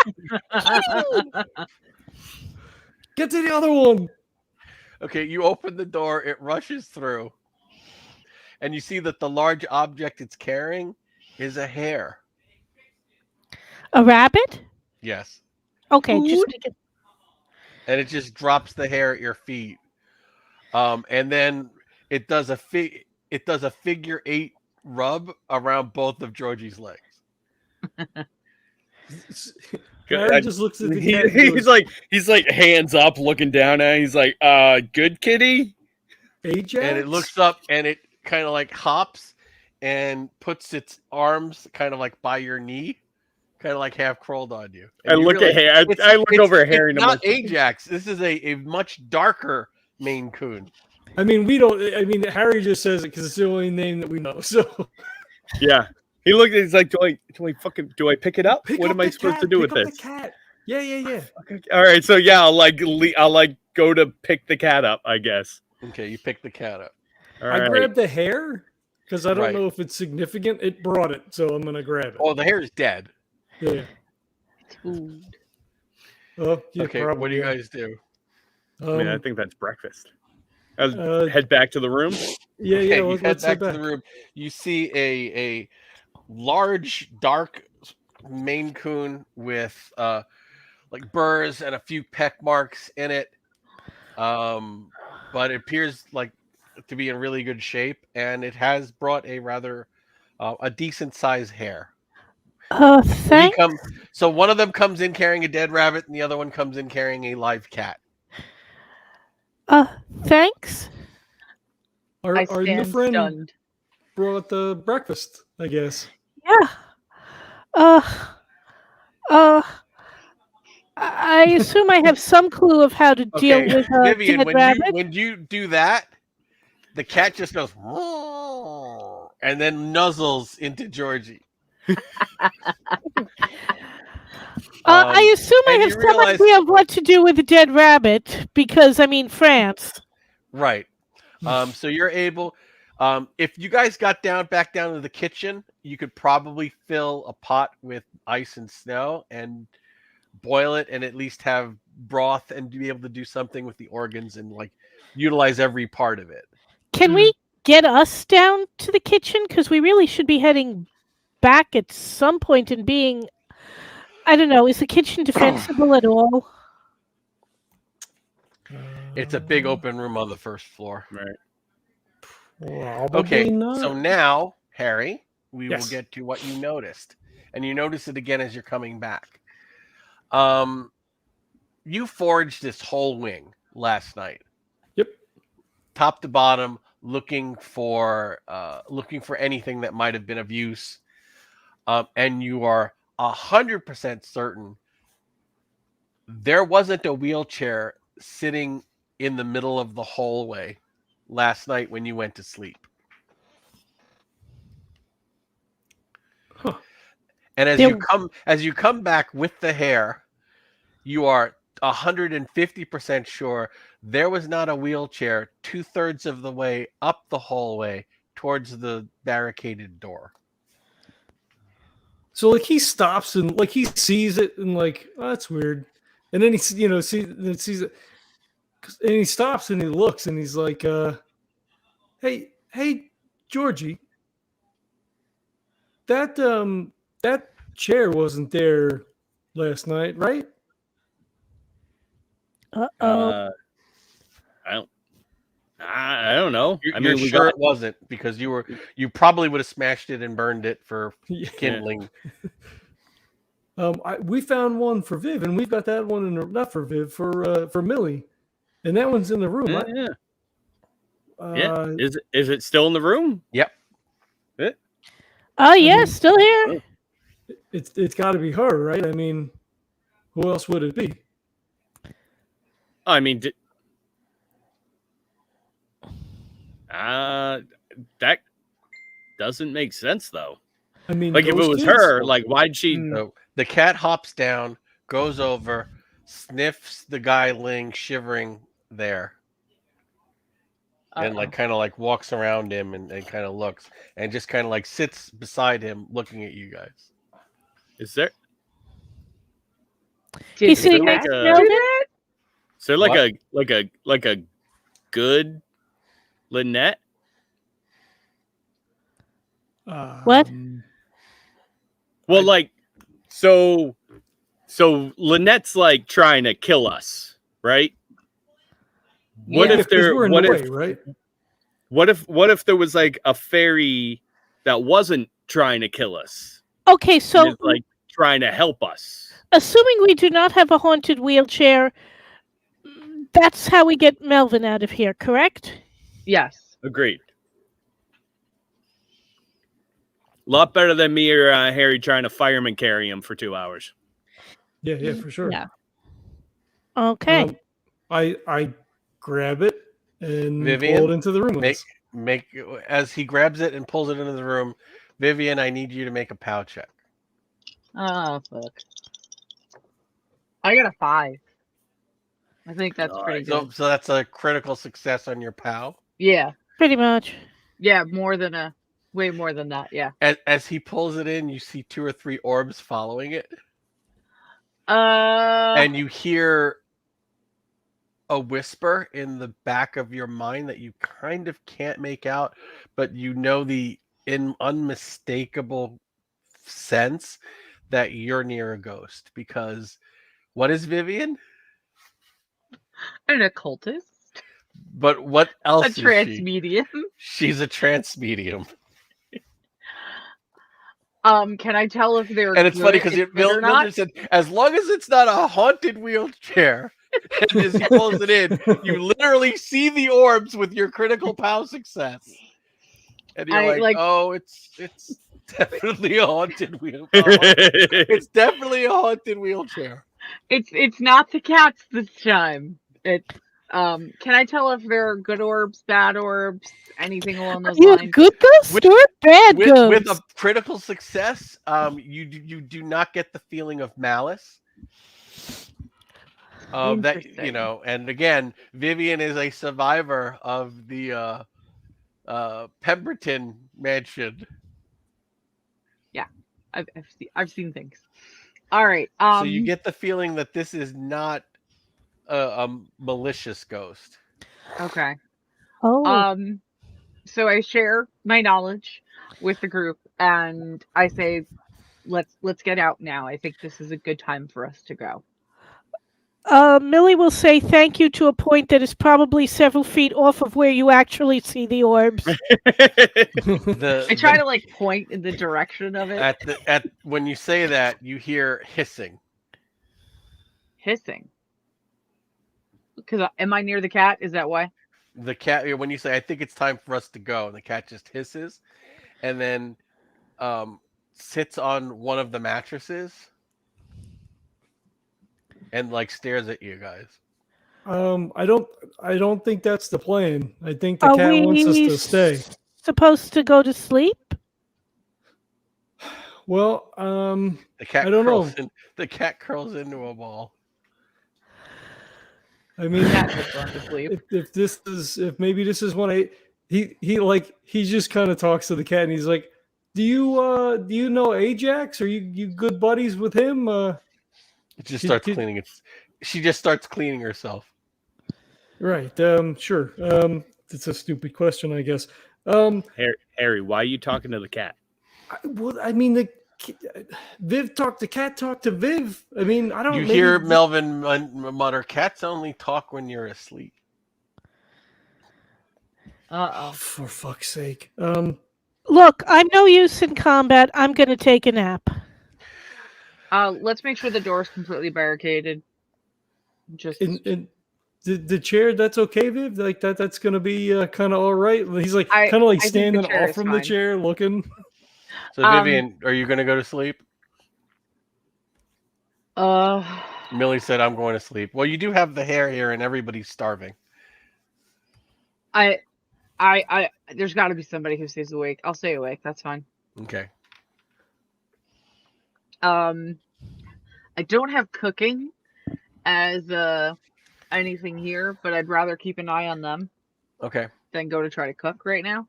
Get to the other one. Okay, you open the door, it rushes through, and you see that the large object it's carrying is a hare. A rabbit? Yes. Okay, just make it. And it just drops the hair at your feet. And then it does a figure 8 rub around both of Georgie's legs. Harry just looks at the cat. And He's like hands up, looking down at it. He's like, good kitty. Ajax? And it looks up and it kind of like hops and puts its arms kind of like by your knee, kind of like half crawled on you. And I look at Harry. I look over at Harry. It's not Ajax. This is a much darker Maine Coon. I mean, we don't. I mean, Harry just says it because it's the only name that we know. So Yeah, he looked. He's like, do I pick it up? pick What up am I the supposed cat, to do pick with up this? The cat. Yeah. Okay. All right. So yeah, I'll go to pick the cat up, I guess. Okay, you pick the cat up. All I right. grabbed the hair because I don't Right. know if it's significant. It brought it, so I'm gonna grab it. Oh, the hair is dead. Yeah. It's food. Oh, yeah, Okay, probably, what do you yeah. guys do? I mean, I think that's breakfast. I'll Uh, head back to the room. Yeah, Okay, you let's head back to the room. You see a large, dark Maine Coon with like burrs and a few peck marks in it. But it appears like to be in really good shape, and it has brought a rather a decent sized hair. Thanks. So one of them comes in carrying a dead rabbit, and the other one comes in carrying a live cat. Thanks. Our I new stand friend stunned. brought the breakfast, I guess. Yeah. I assume I have some clue of how to deal Okay, with a Vivian, dead rabbit. when you do that, the cat just goes "Roar," and then nuzzles into Georgie. I assume I and have you some realize- idea of what to do with a dead rabbit because, I mean, France. Right. So you're able. If you guys got back down to the kitchen, you could probably fill a pot with ice and snow and boil it, and at least have broth and be able to do something with the organs and like utilize every part of it. Can we get us down to the kitchen? Because we really should be heading back at some point and being, I don't know, is the kitchen defensible at all? It's a big open room on the first floor. Right. Probably Okay, not. so now, Harry, we will Yes. get to what you noticed. And you notice it again as you're coming back. You forged this whole wing last night. Yep. Top to bottom, looking for anything that might have been of use. And you are 100% certain there wasn't a wheelchair sitting in the middle of the hallway last night when you went to sleep. Huh. And as There- you come back with the hair, you are 150% sure there was not a wheelchair 2/3 of the way up the hallway towards the barricaded door. So like he stops and like he sees it and like, oh, that's weird. And then he sees it and he stops and he looks and he's like, hey, Georgie, that chair wasn't there last night, right? Uh-oh. I don't know. You're sure it wasn't because you probably would have smashed it and burned it for kindling. We found one for Viv, and we've got that one not for Viv, for Millie, and that one's in the room. Yeah. Is it still in the room? Yep. Oh yeah, still here. It's got to be her, right? I mean, who else would it be? I mean, that doesn't make sense though. I mean, like if it was her, like why'd she? So the cat hops down, goes over, sniffs the guy laying shivering there, and like kind of like walks around him and kind of looks and just kind of like sits beside him, looking at you guys. Is there? You see next to Mildred? Is there like a good Lynette? What? Well, like, so Lynette's like trying to kill us, right? What if there? What if? Right? What if there was like a fairy that wasn't trying to kill us? Okay, so like trying to help us. Assuming we do not have a haunted wheelchair, that's how we get Melvin out of here, correct? Yes. Agreed. A lot better than me or Harry trying to fireman carry him for 2 hours. Yeah, for sure. Yeah. Okay. I grab it and Vivian, pull it into the room. Make as he grabs it and pulls it into the room. Vivian, I need you to make a POW check. Oh fuck! I got a 5. I think that's pretty good. So that's a critical success on your POW. Yeah. Pretty much. Yeah, way more than that. Yeah. As he pulls it in, you see 2 or 3 orbs following it. And you hear a whisper in the back of your mind that you kind of can't make out, but you know the unmistakable sense that you're near a ghost. Because what is Vivian? An occultist. But what else? A trance medium. She's a trance medium. Can I tell if they're and it's funny because Mildred said, as long as it's not a haunted wheelchair, and as he pulls it in, you literally see the orbs with your critical POW success. And you're like, oh, it's definitely a haunted wheelchair. It's definitely a haunted wheelchair. It's not the cats this time. It's can I tell if there are good orbs, bad orbs, anything along those lines? Good ghosts or bad ghosts? With a critical success, you do not get the feeling of malice. That and again, Vivian is a survivor of the Pemberton mansion. Yeah, I've seen things. All right. So you get the feeling that this is not a malicious ghost. Okay. Oh. So I share my knowledge with the group, and I say, let's get out now. I think this is a good time for us to go. Millie will say thank you to a point that is probably several feet off of where you actually see the orbs. I try to like point in the direction of it. At when you say that, you hear hissing. Hissing. Because am I near the cat? Is that why? The cat. When you say, "I think it's time for us to go," and the cat just hisses, and then sits on one of the mattresses and like stares at you guys. I don't think that's the plan. I think the cat wants us to stay. Supposed to go to sleep? Well, the cat. I don't know. The cat curls into a ball. I mean, if maybe this is one he just kind of talks to the cat and he's like, do you know Ajax? Are you good buddies with him? It just starts Did- cleaning it. She just starts cleaning herself. Right. Sure. It's a stupid question, I guess. Harry, why are you talking to the cat? I mean, Viv talked to Cat, talked to Viv. I mean, I don't. You maybe- hear Melvin mutter, "Cats only talk when you're asleep." Uh-oh. For fuck's sake. Look, I'm no use in combat. I'm going to take a nap. Let's make sure the door's completely barricaded. Just And the chair, that's okay, Viv. Like that's gonna be kind of all right. He's like I kind of like think the standing chair off is from the fine. chair, looking. So Vivian, are you going to go to sleep? Millie said, "I'm going to sleep." Well, you do have the hair here, and everybody's starving. There's got to be somebody who stays awake. I'll stay awake. That's fine. Okay. I don't have cooking as anything here, but I'd rather keep an eye on them Okay. than go to try to cook right now.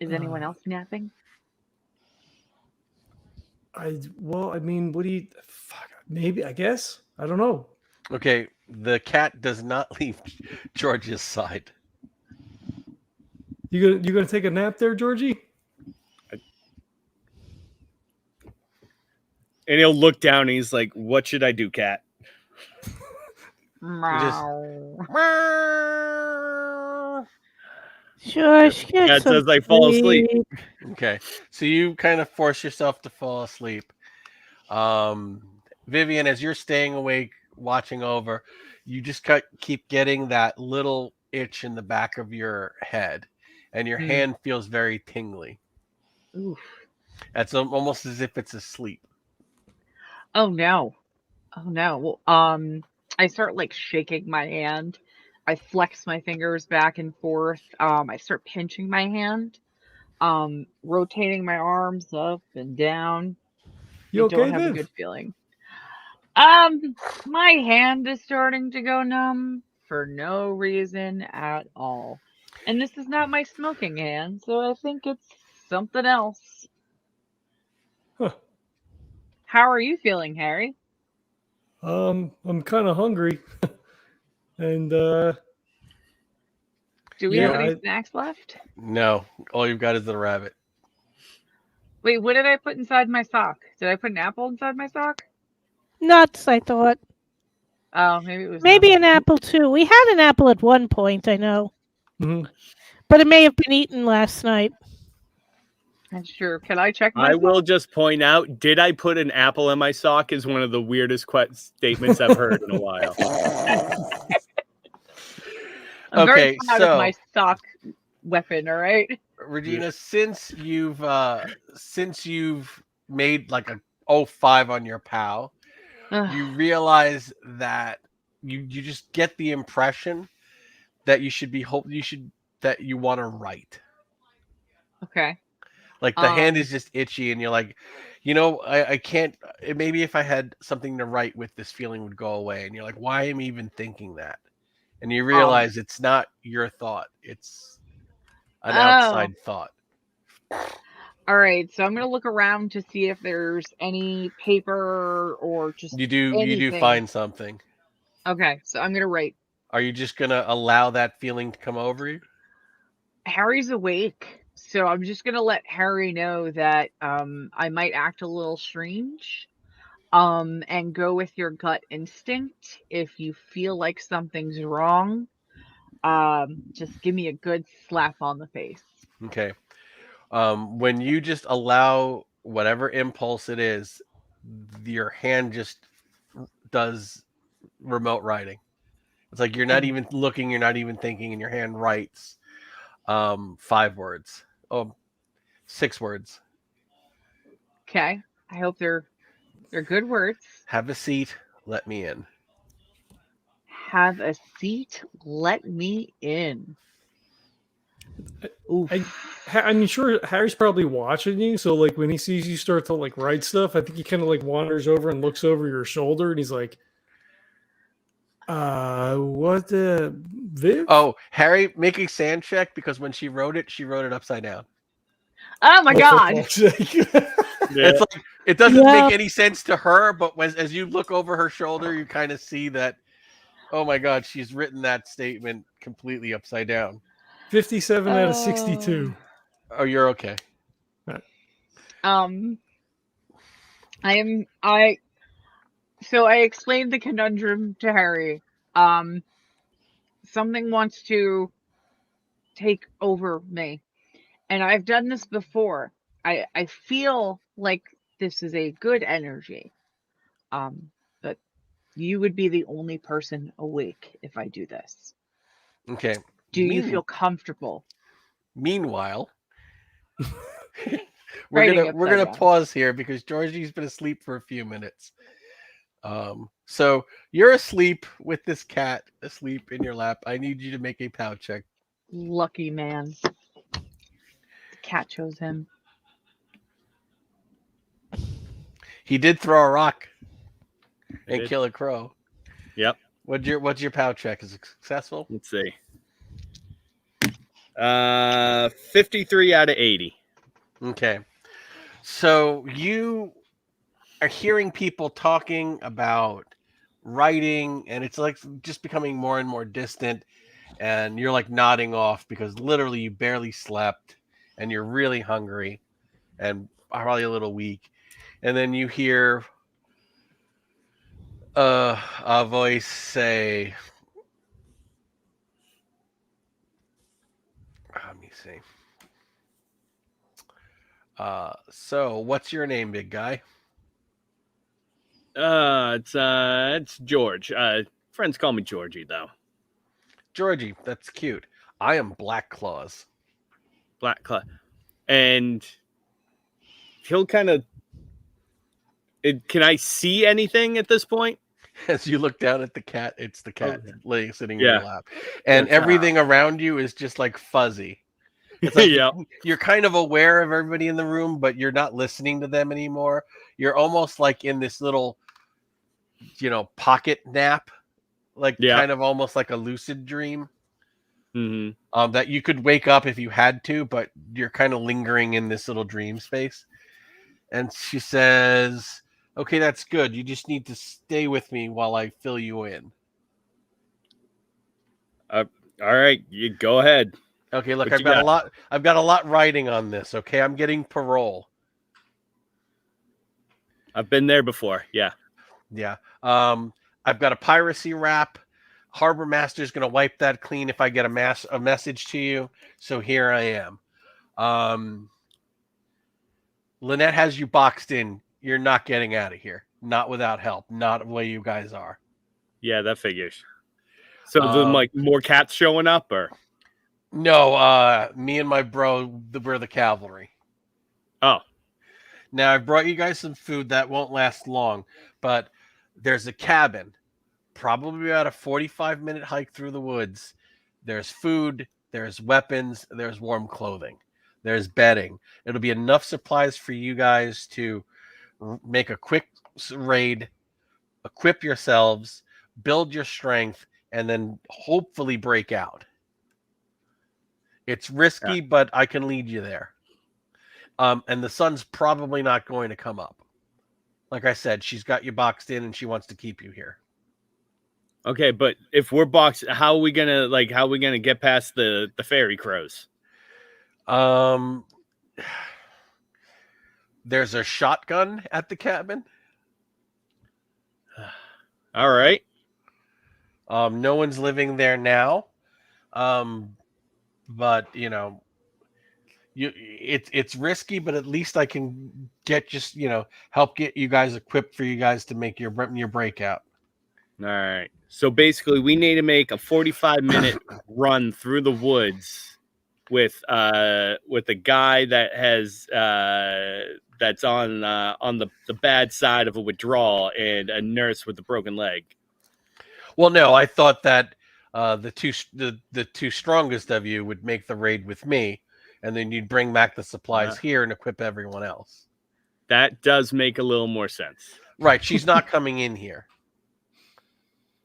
Is anyone else napping? I mean, what do you? Fuck, maybe I guess I don't know. Okay. The cat does not leave George's side. You gonna take a nap there, Georgie? And he'll look down and he's like, "What should I do, cat?" Sure, Cat says, "I fall asleep." Okay. So you kind of force yourself to fall asleep. Vivian, as you're staying awake, watching over, you just keep getting that little itch in the back of your head, and your hand feels very tingly. Oof. It's almost as if it's asleep. Oh no. Well, I start like shaking my hand. I flex my fingers back and forth. I start pinching my hand, rotating my arms up and down. You I okay, don't have a Viv? good feeling. My hand is starting to go numb for no reason at all. And this is not my smoking hand, so I think it's something else. Huh. How are you feeling, Harry? I'm kind of hungry, and Do we Yeah, have any I- snacks left? No, all you've got is the rabbit. Wait, what did I put inside my sock? Did I put an apple inside my sock? Nuts, I thought. Oh, maybe it was Maybe nuts. an apple too. We had an apple at one point, I know. Mhm. But it may have been eaten last night. That's true. Can I check I myself? will just point out, did I put an apple in my sock is one of the weirdest statements I've heard in a while. I'm very Okay, proud so- of my sock weapon, all right? Regina, since you've made like a 05 on your POW, you realize that you just get the impression that you should be that you want to write. Okay. Like the hand is just itchy, and you're like, I can't. Maybe if I had something to write with, this feeling would go away. And you're like, why am I even thinking that? And you realize it's not your thought; it's an outside thought. All right, so I'm gonna look around to see if there's any paper or just You do anything. find something. Okay, so I'm gonna write. Are you just gonna allow that feeling to come over you? Harry's awake, so I'm just gonna let Harry know that I might act a little strange. And go with your gut instinct. If you feel like something's wrong, just give me a good slap on the face. Okay. When you just allow whatever impulse it is, your hand just does remote writing. It's like you're not even looking, you're not even thinking, and your hand writes 5 words. 6 words. Okay, I hope they're good words. Have a seat, let me in. Have a seat. Let me in. Oof. I'm sure Harry's probably watching you. So like when he sees you start to like write stuff, I think he kind of like wanders over and looks over your shoulder, and he's like, "What? Viv? Oh, Harry, make a sand check because when she wrote it upside down. Oh my for god. fuck's sake. Yeah. It's like it doesn't Yeah. make any sense to her, but as you look over her shoulder, you kind of see that. Oh my God, she's written that statement completely upside down. 57 out of 62. Oh, you're okay. So I explained the conundrum to Harry. Something wants to take over me. And I've done this before. I feel like this is a good energy. But you would be the only person awake if I do this. Okay. Do you feel comfortable? Meanwhile, Writing we're upside gonna down. pause here because Georgie's been asleep for a few minutes. So you're asleep with this cat asleep in your lap. I need you to make a pow check. Lucky man. The cat chose him. He did throw a rock and did. kill a crow. Yep. What's your pow check? Is it successful? Let's see. 53 out of 80. Okay. So you are hearing people talking about writing, and it's like just becoming more and more distant, and you're like nodding off because literally you barely slept and you're really hungry and probably a little weak. And then you hear a voice say, let me see. So what's your name, big guy? It's George. Friends call me Georgie though. Georgie, that's cute. I am Black Claws. Black Claw. And he'll kind of. Can I see anything at this point? As you look down at the cat, it's the cat laying sitting in Yeah. your lap, and That's, everything around you is just like fuzzy. It's like Yeah. you're kind of aware of everybody in the room, but you're not listening to them anymore. You're almost like in this little, pocket nap, like kind of almost like a lucid dream. Mm-hmm. That you could wake up if you had to, but you're kind of lingering in this little dream space. And she says, "Okay, that's good. You just need to stay with me while I fill you in." All right, you go ahead. Okay, look, What I've got a lot writing on this. Okay, I'm getting parole. I've been there before. Yeah. Yeah. I've got a piracy rap. Harbor Master's going to wipe that clean if I get a message to you. So here I am. Lynette has you boxed in. You're not getting out of here. Not without help. Not the way you guys are. Yeah, that figures. So then, like, more cats showing up, or? No, me and my bro, we're the cavalry. Oh. Now, I've brought you guys some food that won't last long, but there's a cabin, probably about a 45-minute hike through the woods. There's food, there's weapons, there's warm clothing, there's bedding. It'll be enough supplies for you guys to make a quick raid, equip yourselves, build your strength, and then hopefully break out. It's risky, but I can lead you there. And the sun's probably not going to come up. Like I said, she's got you boxed in and she wants to keep you here. Okay, but if we're boxed, how are we gonna get past the ferry crows? There's a shotgun at the cabin. All right. No one's living there now. But it's risky, but at least I can help get you guys equipped for you guys to make your breakout. All right. So basically, we need to make a 45-minute run through the woods with a guy that has that's on the bad side of a withdrawal and a nurse with a broken leg. Well, no, I thought that the two strongest of you would make the raid with me, and then you'd bring back the supplies here and equip everyone else. That does make a little more sense. Right. She's not coming in here.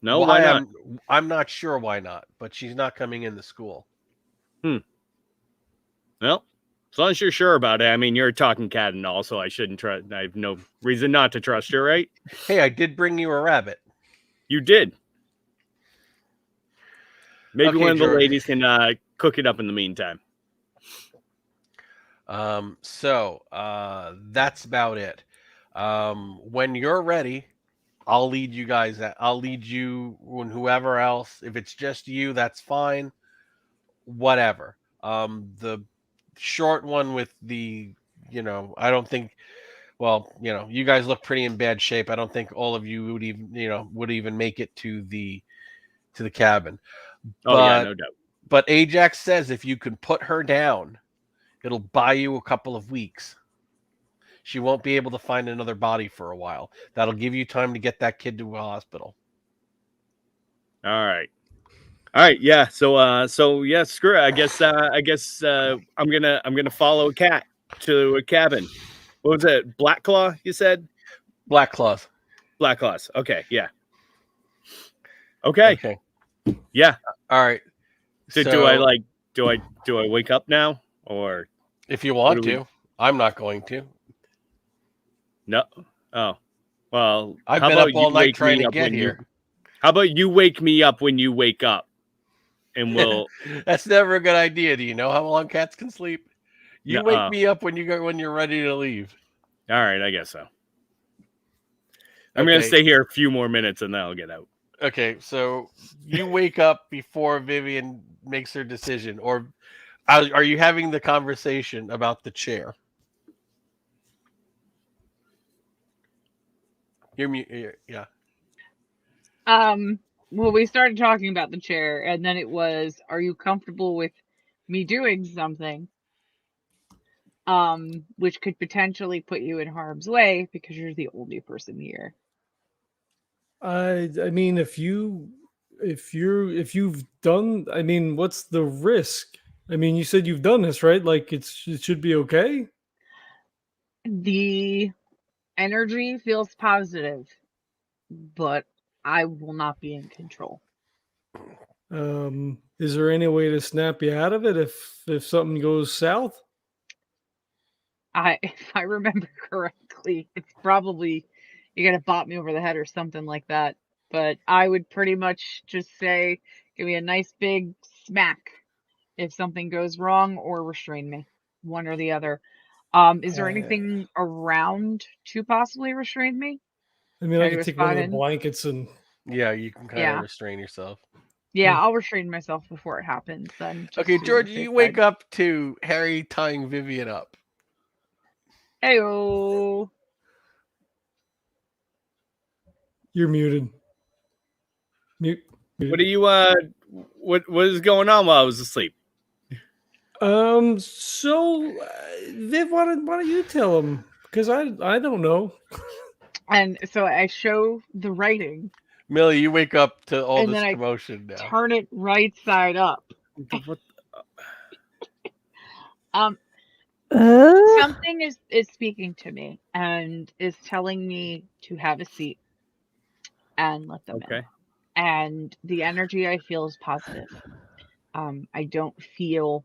No, why not? I'm not sure why not, but she's not coming in the school. Well, as long as you're sure about it. I mean, you're a talking cat and all, so I shouldn't trust. I have no reason not to trust you, right? Hey, I did bring you a rabbit. You did. Maybe Okay, one of the George. ladies can cook it up in the meantime. So that's about it. When you're ready, I'll lead you guys. I'll lead you and whoever else. If it's just you, that's fine. Whatever. The short one with the, I don't think. Well, you guys look pretty in bad shape. I don't think all of you would even make it to the cabin. Oh yeah, no doubt. But Ajax says if you can put her down, it'll buy you a couple of weeks. She won't be able to find another body for a while. That'll give you time to get that kid to a hospital. All right. Yeah. So yeah. Screw it. I guess I'm gonna follow a cat to a cabin. What was it? Black Claw? You said? Black Claws. Black Claws. Okay. Yeah. Okay. Yeah. All right. So do I wake up now, or if you want to? I'm not going to. No. Oh. Well, I've been up all night trying to get here. How about you wake me up when you wake up, and we'll. That's never a good idea. Do you know how long cats can sleep? You wake me up when you're ready to leave. All right, I guess so. I'm gonna stay here a few more minutes and then I'll get out. Okay, so you wake up before Vivian makes her decision, or are you having the conversation about the chair? Yeah. Well, we started talking about the chair, and then it was, are you comfortable with me doing something? Which could potentially put you in harm's way because you're the only person here. I mean, if you've done, I mean, what's the risk? I mean, you said you've done this, right? Like it should be okay. The energy feels positive, but I will not be in control. Is there any way to snap you out of it if something goes south? If I remember correctly, it's probably you gotta bop me over the head or something like that. But I would pretty much just say, give me a nice big smack if something goes wrong, or restrain me, one or the other. Is there anything around to possibly restrain me? I mean, I can take one of the blankets and you can kind of restrain yourself. Yeah, I'll restrain myself before it happens. Then. Okay, George, you wake up to Harry tying Vivian up. Heyo. You're muted. Mute. What are you? What is going on while I was asleep? So, Viv, why don't you tell him? Because I don't know. And so I show the writing. Millie, you wake up to all this commotion now. Turn it right side up. Something is speaking to me and is telling me to have a seat and let them in. And the energy I feel is positive. I don't feel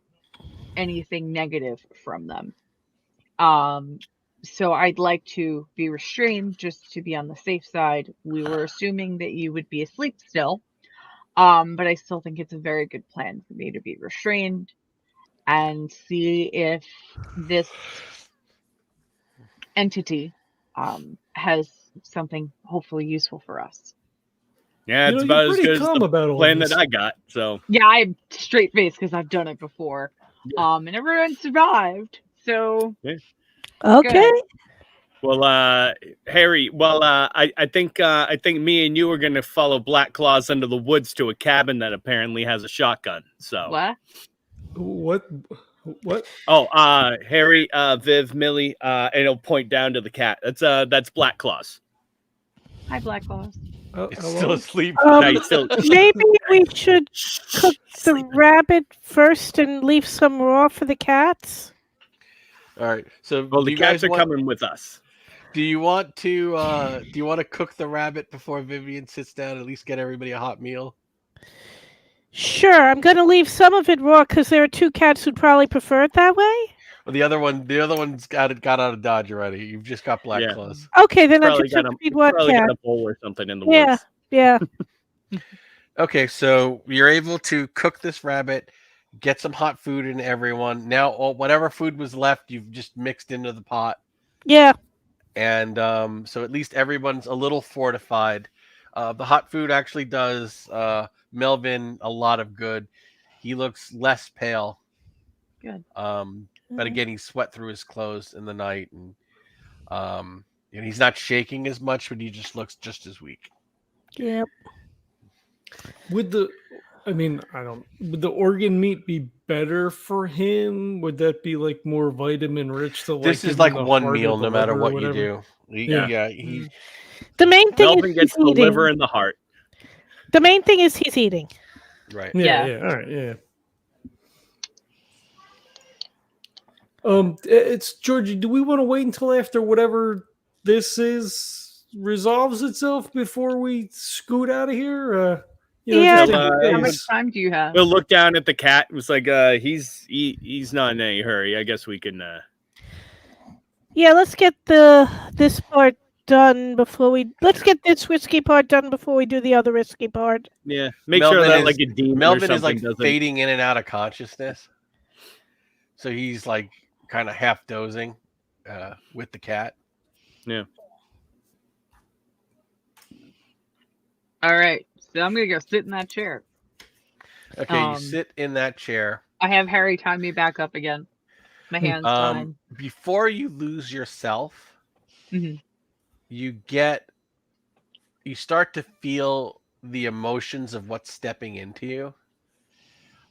anything negative from them. So I'd like to be restrained just to be on the safe side. We were assuming that you would be asleep still. But I still think it's a very good plan for me to be restrained and see if this entity has something hopefully useful for us. Yeah, it's about as good as the plan that I got. So yeah, I'm straight faced because I've done it before. And everyone survived. So okay. Good. Well, Harry. Well, I think me and you are going to follow Black Claws into the woods to a cabin that apparently has a shotgun. So What? Oh, Harry, Viv, Millie, and he'll point down to the cat. That's Black Claws. Hi, Black Claws. It's still asleep. Maybe we should cook the rabbit first and leave some raw for the cats. All right. So the cats are coming with us. Do you want to cook the rabbit before Vivian sits down? At least get everybody a hot meal. Sure, I'm going to leave some of it raw because there are 2 cats who'd probably prefer it that way. Well, the other one's got out of Dodge already. You've just got black Yeah. clothes. Okay, then I'll Probably just feed one probably cat. got a bowl or something in the Yeah, woods. yeah. Okay, so you're able to cook this rabbit, get some hot food in everyone. Now, whatever food was left, you've just mixed into the pot, Yeah. and so at least everyone's a little fortified. The hot food actually does Melvin a lot of good. He looks less pale. Good. But again, he sweat through his clothes in the night, and he's not shaking as much, but he just looks just as weak. Yep. Would the organ meat be better for him? Would that be like more vitamin rich? To This give is him like the one heart or meal, the no matter liver or what you whatever? do. Yeah. The main thing Melvin is gets he's the eating. liver and the heart. The main thing is he's eating. Right. Yeah. Yeah. All right. Yeah. It's Georgie. Do we want to wait until after whatever this is resolves itself before we scoot out of here? Yeah, just in I How case. much time do you have? We'll look down at the cat. It was like, he's not in any hurry. I guess we can. Yeah, let's get this part done before we. Let's get this risky part done before we do the other risky part. Yeah, make sure that like a demon or Melvin is something like doesn't. fading in and out of consciousness, so he's like kind of half dozing with the cat. Yeah. All right, so I'm gonna go sit in that chair. Okay, you sit in that chair. I have Harry tie me back up again. My hands tied. Before you lose yourself, Mhm. you start to feel the emotions of what's stepping into you,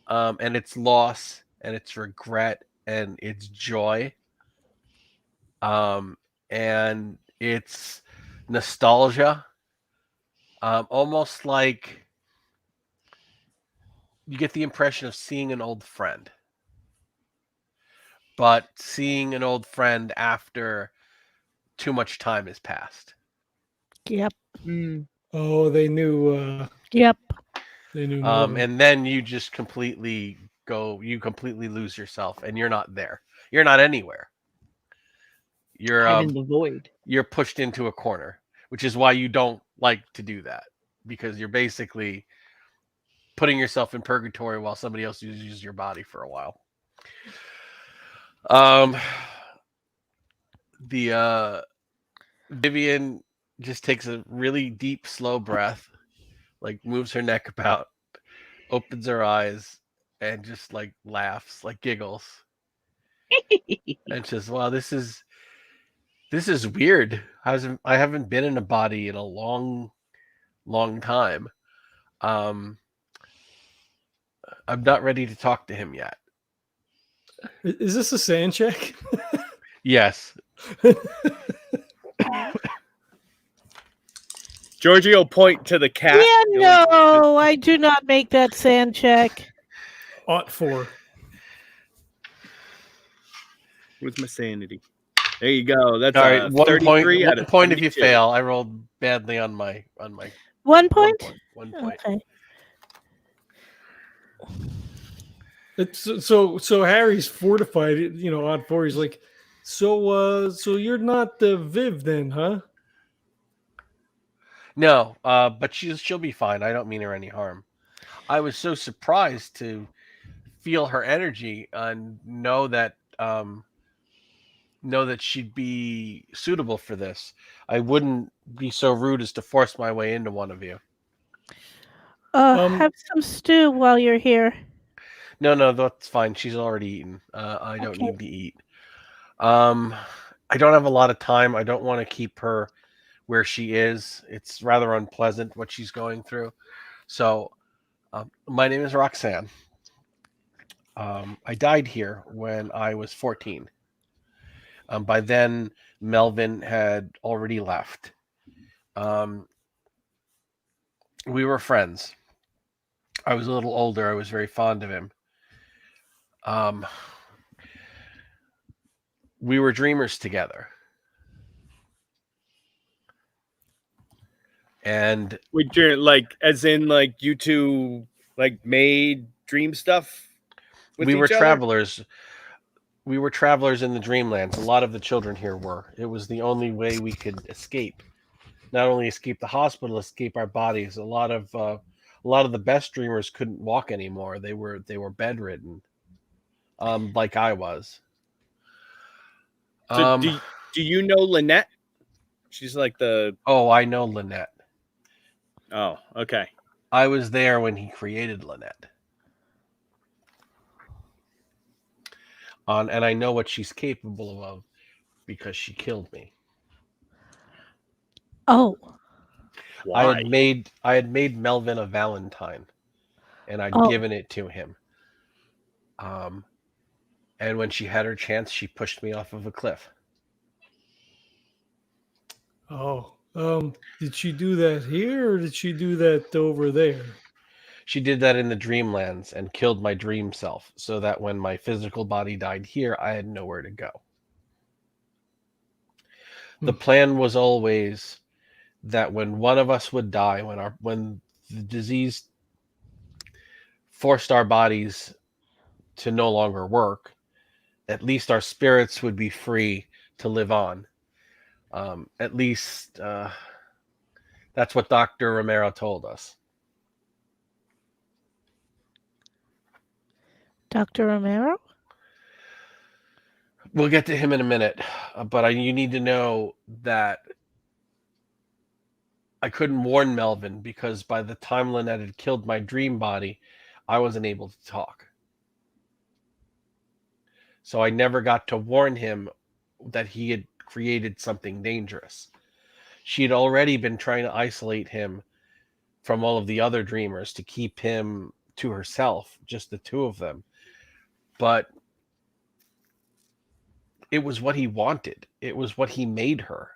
and it's loss, and it's regret, and it's joy, and it's nostalgia, almost like you get the impression of seeing an old friend, but seeing an old friend after too much time has passed. Yep. Mm. Oh, they knew. Yep. They knew. Melvin. And then you just completely lose yourself, and you're not there. You're not anywhere. You're I'm in the void. You're pushed into a corner, which is why you don't like to do that, because you're basically putting yourself in purgatory while somebody else uses your body for a while. Vivian just takes a really deep, slow breath, like moves her neck about, opens her eyes, and just like laughs, like giggles, and says, "Wow, this is weird. I haven't been in a body in a long time. I'm not ready to talk to him yet." Is this a sand check? Yes. Georgie will point to the cat. Yeah, no, I do not make that sand check. Ought for. Where's my sanity? There you go. That's All right. 33 out One of point if you 72. fail. I rolled badly on my 1 point? 1 point. Okay. It's so Harry's fortified. Odd for. He's like, so you're not the Viv then, huh? No, but she'll be fine. I don't mean her any harm. I was so surprised to feel her energy and know that she'd be suitable for this. I wouldn't be so rude as to force my way into one of you. Have some stew while you're here. No, that's fine. She's already eaten. I don't Okay. need to eat. I don't have a lot of time. I don't want to keep her where she is. It's rather unpleasant what she's going through. So, my name is Roxanne. I died here when I was 14. By then, Melvin had already left. We were friends. I was a little older. I was very fond of him. We were dreamers together. And like, as in, like, you two like made dream stuff with we were each other? travelers. We were travelers in the dreamlands. A lot of the children here were. It was the only way we could escape. Not only escape the hospital, escape our bodies. A lot of the best dreamers couldn't walk anymore. They were bedridden, like I was. So do you know Lynette? She's like the... Oh, I know Lynette. Oh, okay. I was there when he created Lynette. And I know what she's capable of because she killed me. Oh. Why? I had made Melvin a Valentine, and I'd given it to him. And when she had her chance, she pushed me off of a cliff. Oh, did she do that here or did she do that over there? She did that in the Dreamlands and killed my dream self, so that when my physical body died here, I had nowhere to go. The plan was always that when one of us would die, when the disease forced our bodies to no longer work, at least our spirits would be free to live on. At least that's what Dr. Romero told us. Dr. Romero? We'll get to him in a minute, but you need to know that I couldn't warn Melvin because by the time Lynette had killed my dream body, I wasn't able to talk. So I never got to warn him that he had created something dangerous. She had already been trying to isolate him from all of the other dreamers to keep him to herself, just the two of them. But it was what he wanted. It was what he made her.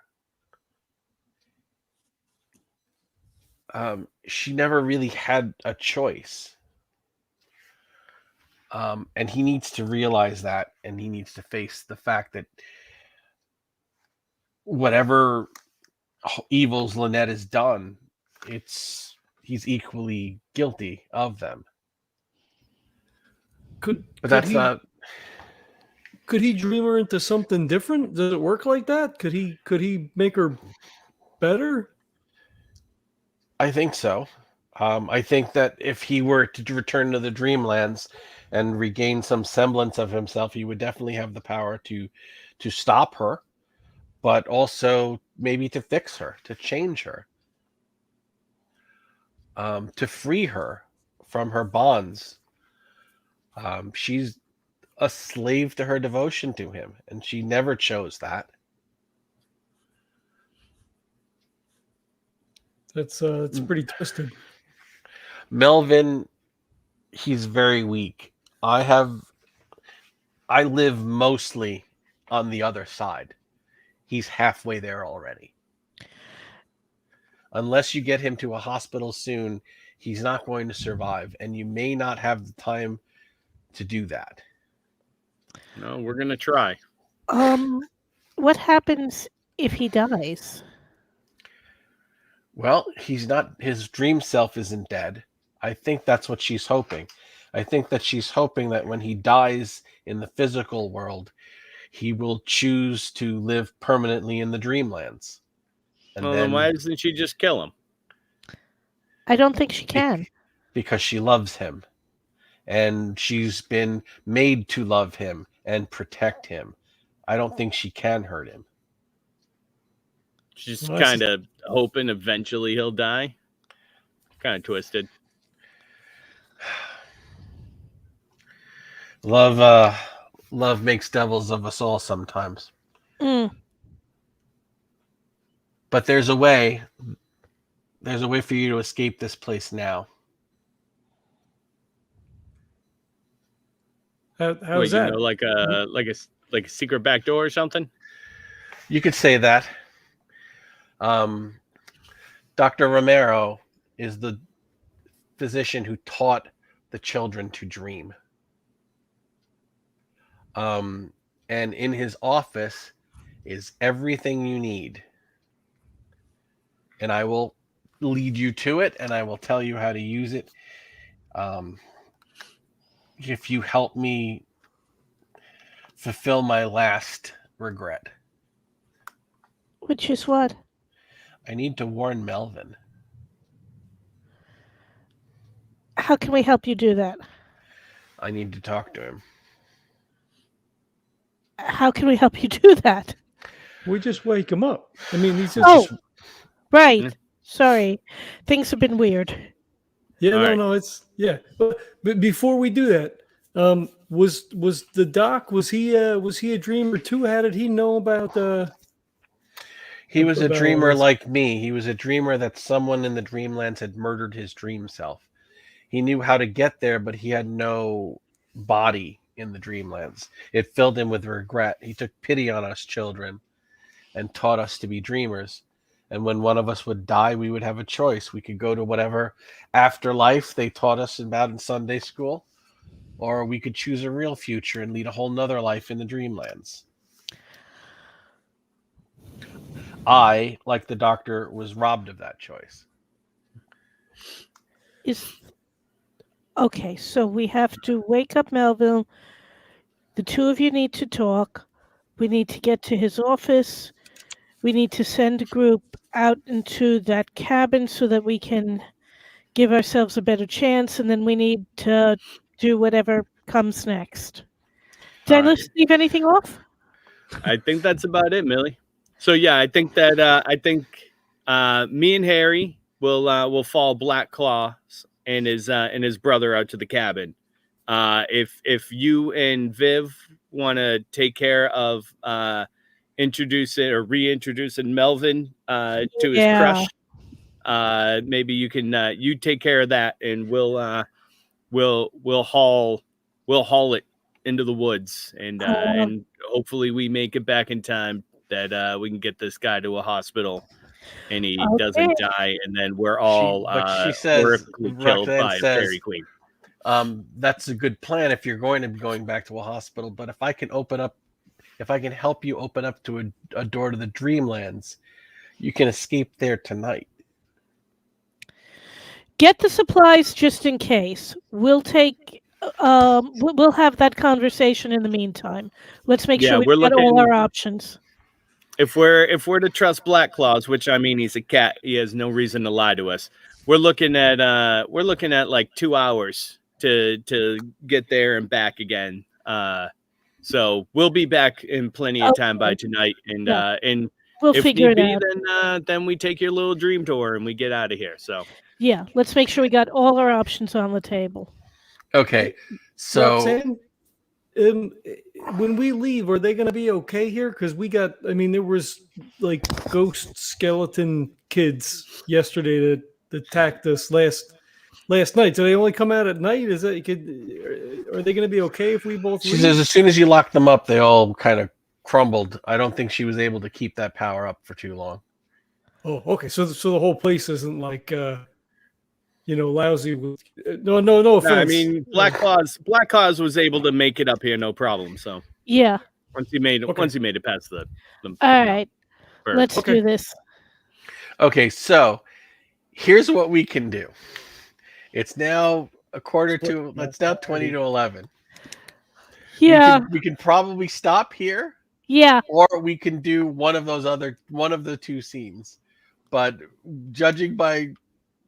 She never really had a choice. And he needs to realize that, and he needs to face the fact that whatever evils Lynette has done, he's equally guilty of them. But that's not. Could he dream her into something different? Does it work like that? Could he make her better? I think so. I think that if he were to return to the Dreamlands and regain some semblance of himself, he would definitely have the power to stop her, but also maybe to fix her, to change her, to free her from her bonds. She's a slave to her devotion to him, and she never chose that. That's pretty twisted. Melvin, he's very weak. I live mostly on the other side. He's halfway there already. Unless you get him to a hospital soon, he's not going to survive, and you may not have the time to do that. No, we're gonna try. What happens if he dies? Well, his dream self isn't dead. I think that's what she's hoping. I think that she's hoping that when he dies in the physical world, he will choose to live permanently in the Dreamlands. And then why doesn't she just kill him? I don't think she can. Because she loves him. And she's been made to love him and protect him. I don't think she can hurt him. She's kind of hoping eventually he'll die. Kind of twisted. Love makes devils of us all sometimes. But there's a way. There's a way for you to escape this place now. How's that? You know, like a secret back door or something? You could say that. Dr. Romero is the physician who taught the children to dream. And in his office is everything you need. And I will lead you to it, and I will tell you how to use it. If you help me fulfill my last regret. Which is what? I need to warn Melvin. How can we help you do that? I need to talk to him. How can we help you do that? We just wake him up. I mean, he's just. Oh, right. Sorry. Things have been weird. Yeah, All no, right. no, it's yeah. But before we do that, was the doc? Was he a dreamer too? How did he know about He was a about all dreamer this? like me. He was a dreamer that someone in the Dreamlands had murdered his dream self. He knew how to get there, but he had no body in the Dreamlands. It filled him with regret. He took pity on us children and taught us to be dreamers. And when one of us would die, we would have a choice. We could go to whatever afterlife they taught us about in Sunday school, or we could choose a real future and lead a whole nother life in the Dreamlands. I, like the doctor, was robbed of that choice. Okay, so we have to wake up Melville. The two of you need to talk. We need to get to his office. We need to send a group out into that cabin so that we can give ourselves a better chance, and then we need to do whatever comes next. Did All I right. leave anything off? I think that's about it, Millie. So yeah, I think that me and Harry will follow Black Claw and his brother out to the cabin. If you and Viv want to take care of reintroducing Melvin to his crush, maybe you can you take care of that, and we'll haul it into the woods, and hopefully we make it back in time that we can get this guy to a hospital and he doesn't die, and then we're all she says, horrifically killed Roxanne by a says, fairy queen. That's a good plan if you're going to be going back to a hospital. But if I can help you open up to a door to the Dreamlands, you can escape there tonight. Get the supplies just in case. We'll take. We'll have that conversation in the meantime. Let's make sure we've got all our options. If we're to trust Black Claws, which I mean, he's a cat, he has no reason to lie to us. We're looking at like 2 hours to get there and back again. So we'll be back in plenty of time by tonight, and we'll if figure need it be, out. then we take your little dream tour and we get out of here. So yeah, let's make sure we got all our options on the table. Okay, so Roxanne, when we leave, are they going to be okay here? Because there was like ghost skeleton kids yesterday that attacked us last night. Do they only come out at night? Are they going to be okay if we both she leave? says as soon as you locked them up, they all kind of crumbled. I don't think she was able to keep that power up for too long. Oh, okay. So the whole place isn't like lousy. No offense. no, I mean, Black Claws was able to make it up here, no problem. So yeah, once he made it past the all right, bird. let's do this. Okay, so here's what we can do. It's now it's now 20 to 11. Yeah. We can probably stop here. Yeah. Or we can do one of the two scenes. But judging by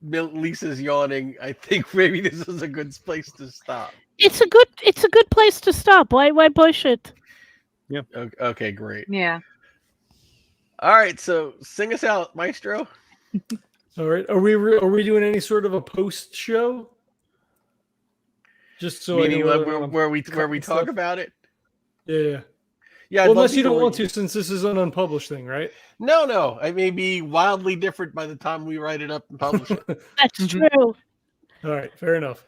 Lisa's yawning, I think maybe this is a good place to stop. It's a good place to stop. Why push it? Yeah. Okay, great. Yeah. All right, so sing us out, Maestro. All right. Are we doing any sort of a post show? Just so meaning I know where we talk about it. Yeah. Yeah. Well, unless you don't want to, since this is an unpublished thing, right? No. It may be wildly different by the time we write it up and publish it. That's true. All right. Fair enough.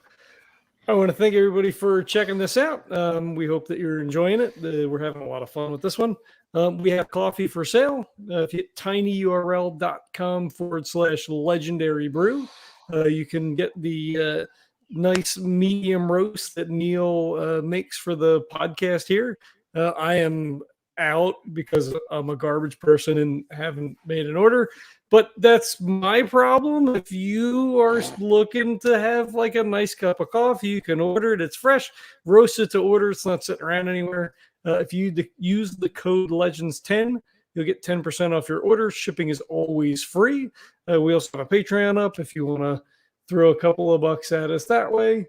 I want to thank everybody for checking this out. We hope that you're enjoying it. We're having a lot of fun with this one. We have coffee for sale. If you hit tinyurl.com/legendary brew, you can get the nice medium roast that Neil makes for the podcast here. I am out because I'm a garbage person and haven't made an order, but But that's my problem. If you are looking to have like a nice cup of coffee, you can order it. It's fresh, roasted to order. It's not sitting around anywhere. If you use the code Legends10, you'll get 10% off your order. Shipping is always free. We also have a Patreon up if you want to throw a couple of bucks at us that way.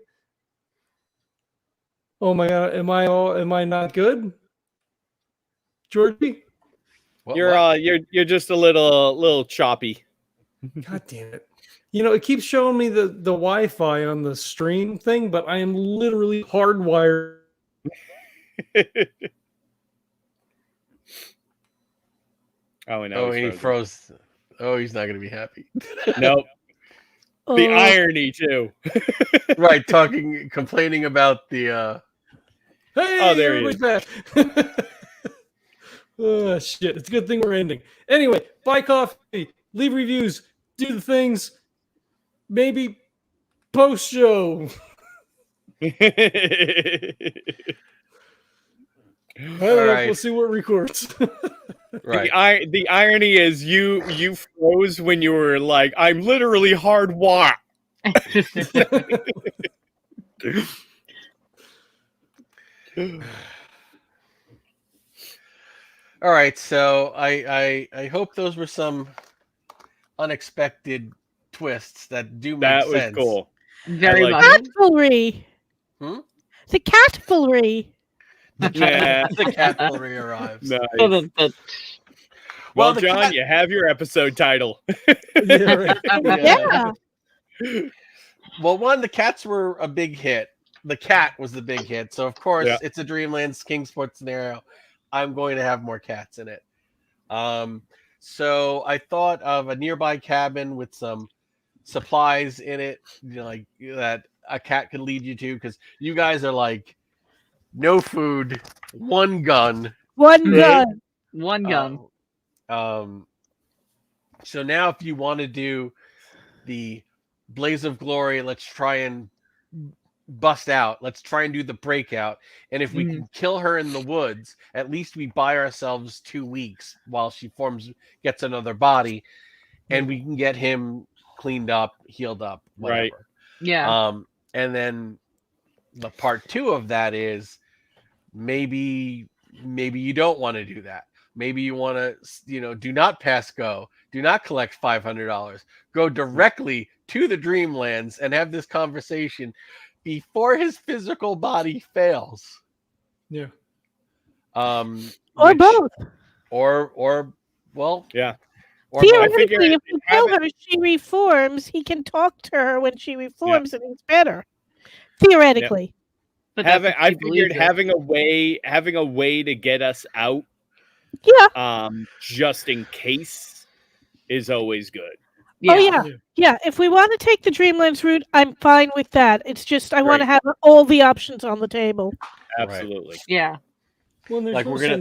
Oh my God, am I not good? Georgie? You're just a little choppy. God damn it. You know, it keeps showing me the Wi-Fi on the stream thing, but I am literally hardwired. He froze. Oh, he's not going to be happy. Nope. The irony too. Right, complaining about the Hey, there he everybody's back. Oh, shit. It's a good thing we're ending. Anyway, buy coffee, leave reviews, do the things, maybe post-show. I don't know. We'll see what records. Right. The irony is you froze when you were like, I'm literally hardwired. All right, so I hope those were some unexpected twists that do make sense. That was cool. Very much. Catfulry. Hmm? The catfulry. The cavalry arrives. Nice. Well, John, you have your episode title. Yeah, right. Yeah. Well, the cats were a big hit. The cat was the big hit. So, of course, it's a Dreamlands Kingsport scenario. I'm going to have more cats in it. So I thought of a nearby cabin with some supplies in it, like that a cat could lead you to, because you guys are like, no food, one gun. One gun. One gun. So now if you want to do the Blaze of Glory, let's try and bust out. Let's try and do the breakout. And if we can kill her in the woods, at least we buy ourselves 2 weeks while she gets another body, and we can get him cleaned up, healed up, whatever. Right. Yeah. And then the part 2 of that is maybe you don't want to do that. Maybe you want to, do not pass go. Do not collect $500. Go directly to the Dreamlands and have this conversation before his physical body fails. Yeah. Or both. Or yeah. Or theoretically, if we tell her she reforms, he can talk to her when she reforms and it's better. Theoretically. But I figured having a way to get us out, just in case, is always good. Yeah. Oh yeah. If we want to take the Dreamlands route, I'm fine with that. It's just I want to have all the options on the table. Absolutely. Right. Yeah. Well, like we'll try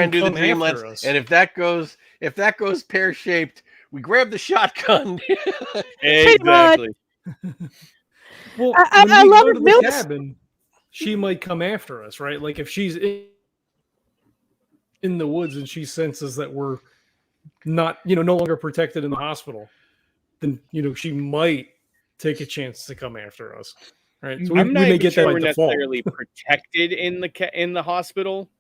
and do the Dreamlands, and if that goes pear-shaped, we grab the shotgun. Exactly. Well, I love it. The cabin, she might come after us, right? Like if she's in the woods and she senses that we're not, no longer protected in the hospital, then she might take a chance to come after us, right? So I'm not may get sure that we're by default. necessarily protected in the hospital.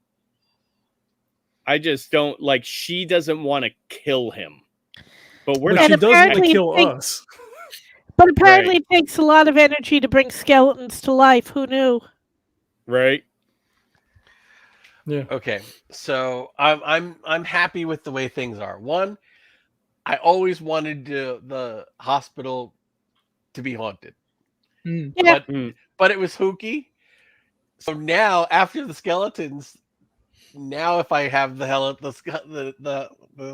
I just don't like. She doesn't want to kill him, but she doesn't want to kill us. But apparently, it takes a lot of energy to bring skeletons to life. Who knew? Right. Yeah. Okay. So I'm happy with the way things are. One, I always wanted the hospital to be haunted. Yeah. But it was hooky. So now, after the skeletons, now if I have the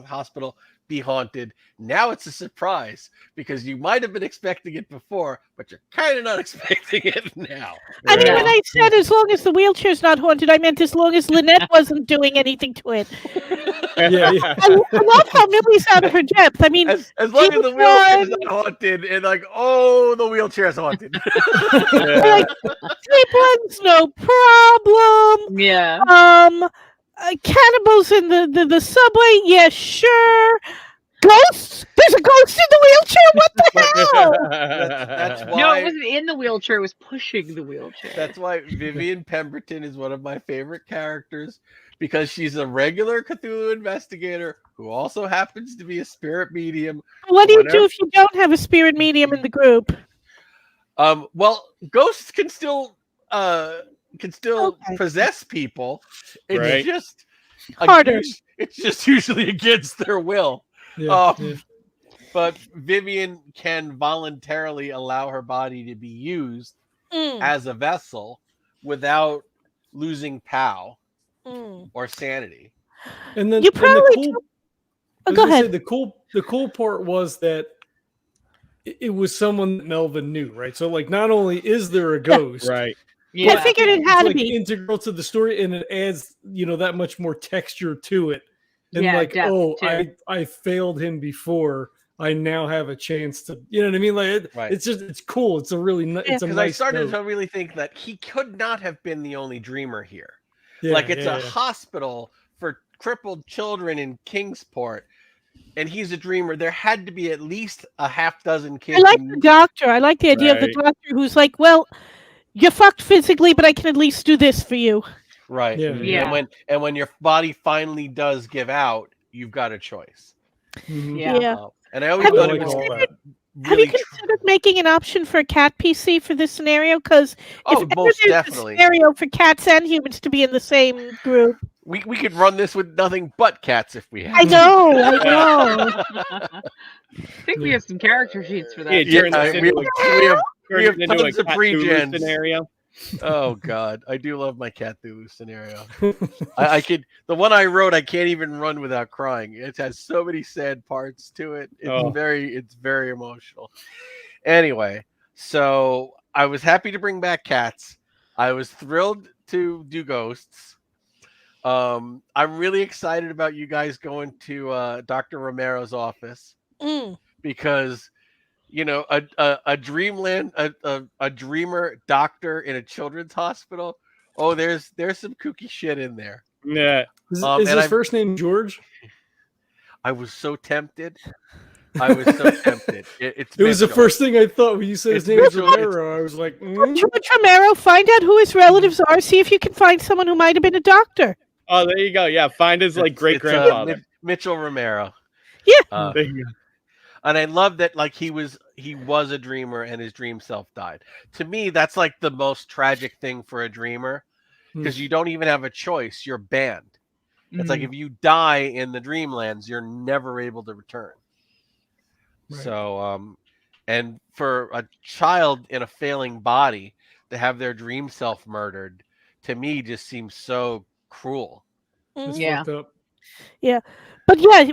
hospital be haunted, now it's a surprise because you might have been expecting it before, but you're kind of not expecting it now. I mean, when I said as long as the wheelchair's not haunted, I meant as long as Lynette wasn't doing anything to it. Yeah. I love how Millie's out of her depth. I mean, as long as the wheelchair's not haunted, and like, oh, the wheelchair's haunted. Like, sleep one's no problem. Yeah. Cannibals in the subway, yeah, sure. Ghosts? There's a ghost in the wheelchair? What the hell? That's No, why. it wasn't in the wheelchair. It was pushing the wheelchair. That's why Vivian Pemberton is one of my favorite characters, because she's a regular Cthulhu investigator who also happens to be a spirit medium. What do you do if you don't have a spirit medium in the group? Well, ghosts can still Okay. possess people. It's Right. just Harder. It's just usually against their will. Yeah, But Vivian can voluntarily allow her body to be used as a vessel without losing POW or sanity. And then You and probably go ahead. the cool part was that it was someone that Melvin knew, right? So like, not only is there a ghost, Right. Yeah. I figured it had it's to like be. integral to the story, and it adds, that much more texture to it. And Yeah, like, depth, oh, too. I failed him before. I now have a chance to, you know what I mean? Like, Right. it's cool. It's a really, it's a Because nice I started note. to really think that he could not have been the only dreamer here. Yeah, Like, it's yeah, a hospital for crippled children in Kingsport, and he's a dreamer. There had to be at least a half dozen kids. I like the doctor. I like the idea of the Right. doctor who's like, well, you're fucked physically, but I can at least do this for you. Right. Yeah. Yeah. And when your body finally does give out, you've got a choice. Mhm. Yeah. And I always Have you thought it like was all that. Have you really considered making an option for a cat PC for this scenario? Because Oh, if ever most there's definitely. a scenario for cats and humans to be in the same group, We could run this with nothing but cats if we had. I know, I know. I think we have some character sheets for that. Yeah, turn this we into we have turn it into tons a of Cthulhu pre-gens. scenario. Oh God, I do love my Cthulhu scenario. I could, the one I wrote, I can't even run without crying. It has so many sad parts to it. It's very emotional. Anyway, so I was happy to bring back cats. I was thrilled to do ghosts. I'm really excited about you guys going to Dr. Romero's office, because a dreamland, a dreamer doctor in a children's hospital. Oh, there's some kooky shit in there. Yeah. Is and his first name George? I was so tempted. I was so tempted. It was the Mitchell. first thing I thought when you said his It's name was Mitchell. Romero. I was like, George Romero, find out who his relatives are. See if you can find someone who might have been a doctor. Oh, there you go. Yeah, find his like It's, great grandfather. Mitchell Romero. Yeah. There you go. And I love that, like, he was a dreamer and his dream self died. To me, that's like the most tragic thing for a dreamer, because you don't even have a choice. You're banned. It's like if you die in the dreamlands, you're never able to return. Right. So, and for a child in a failing body to have their dream self murdered, to me, just seems so cruel. it's Yeah. fucked up. Yeah. But yeah,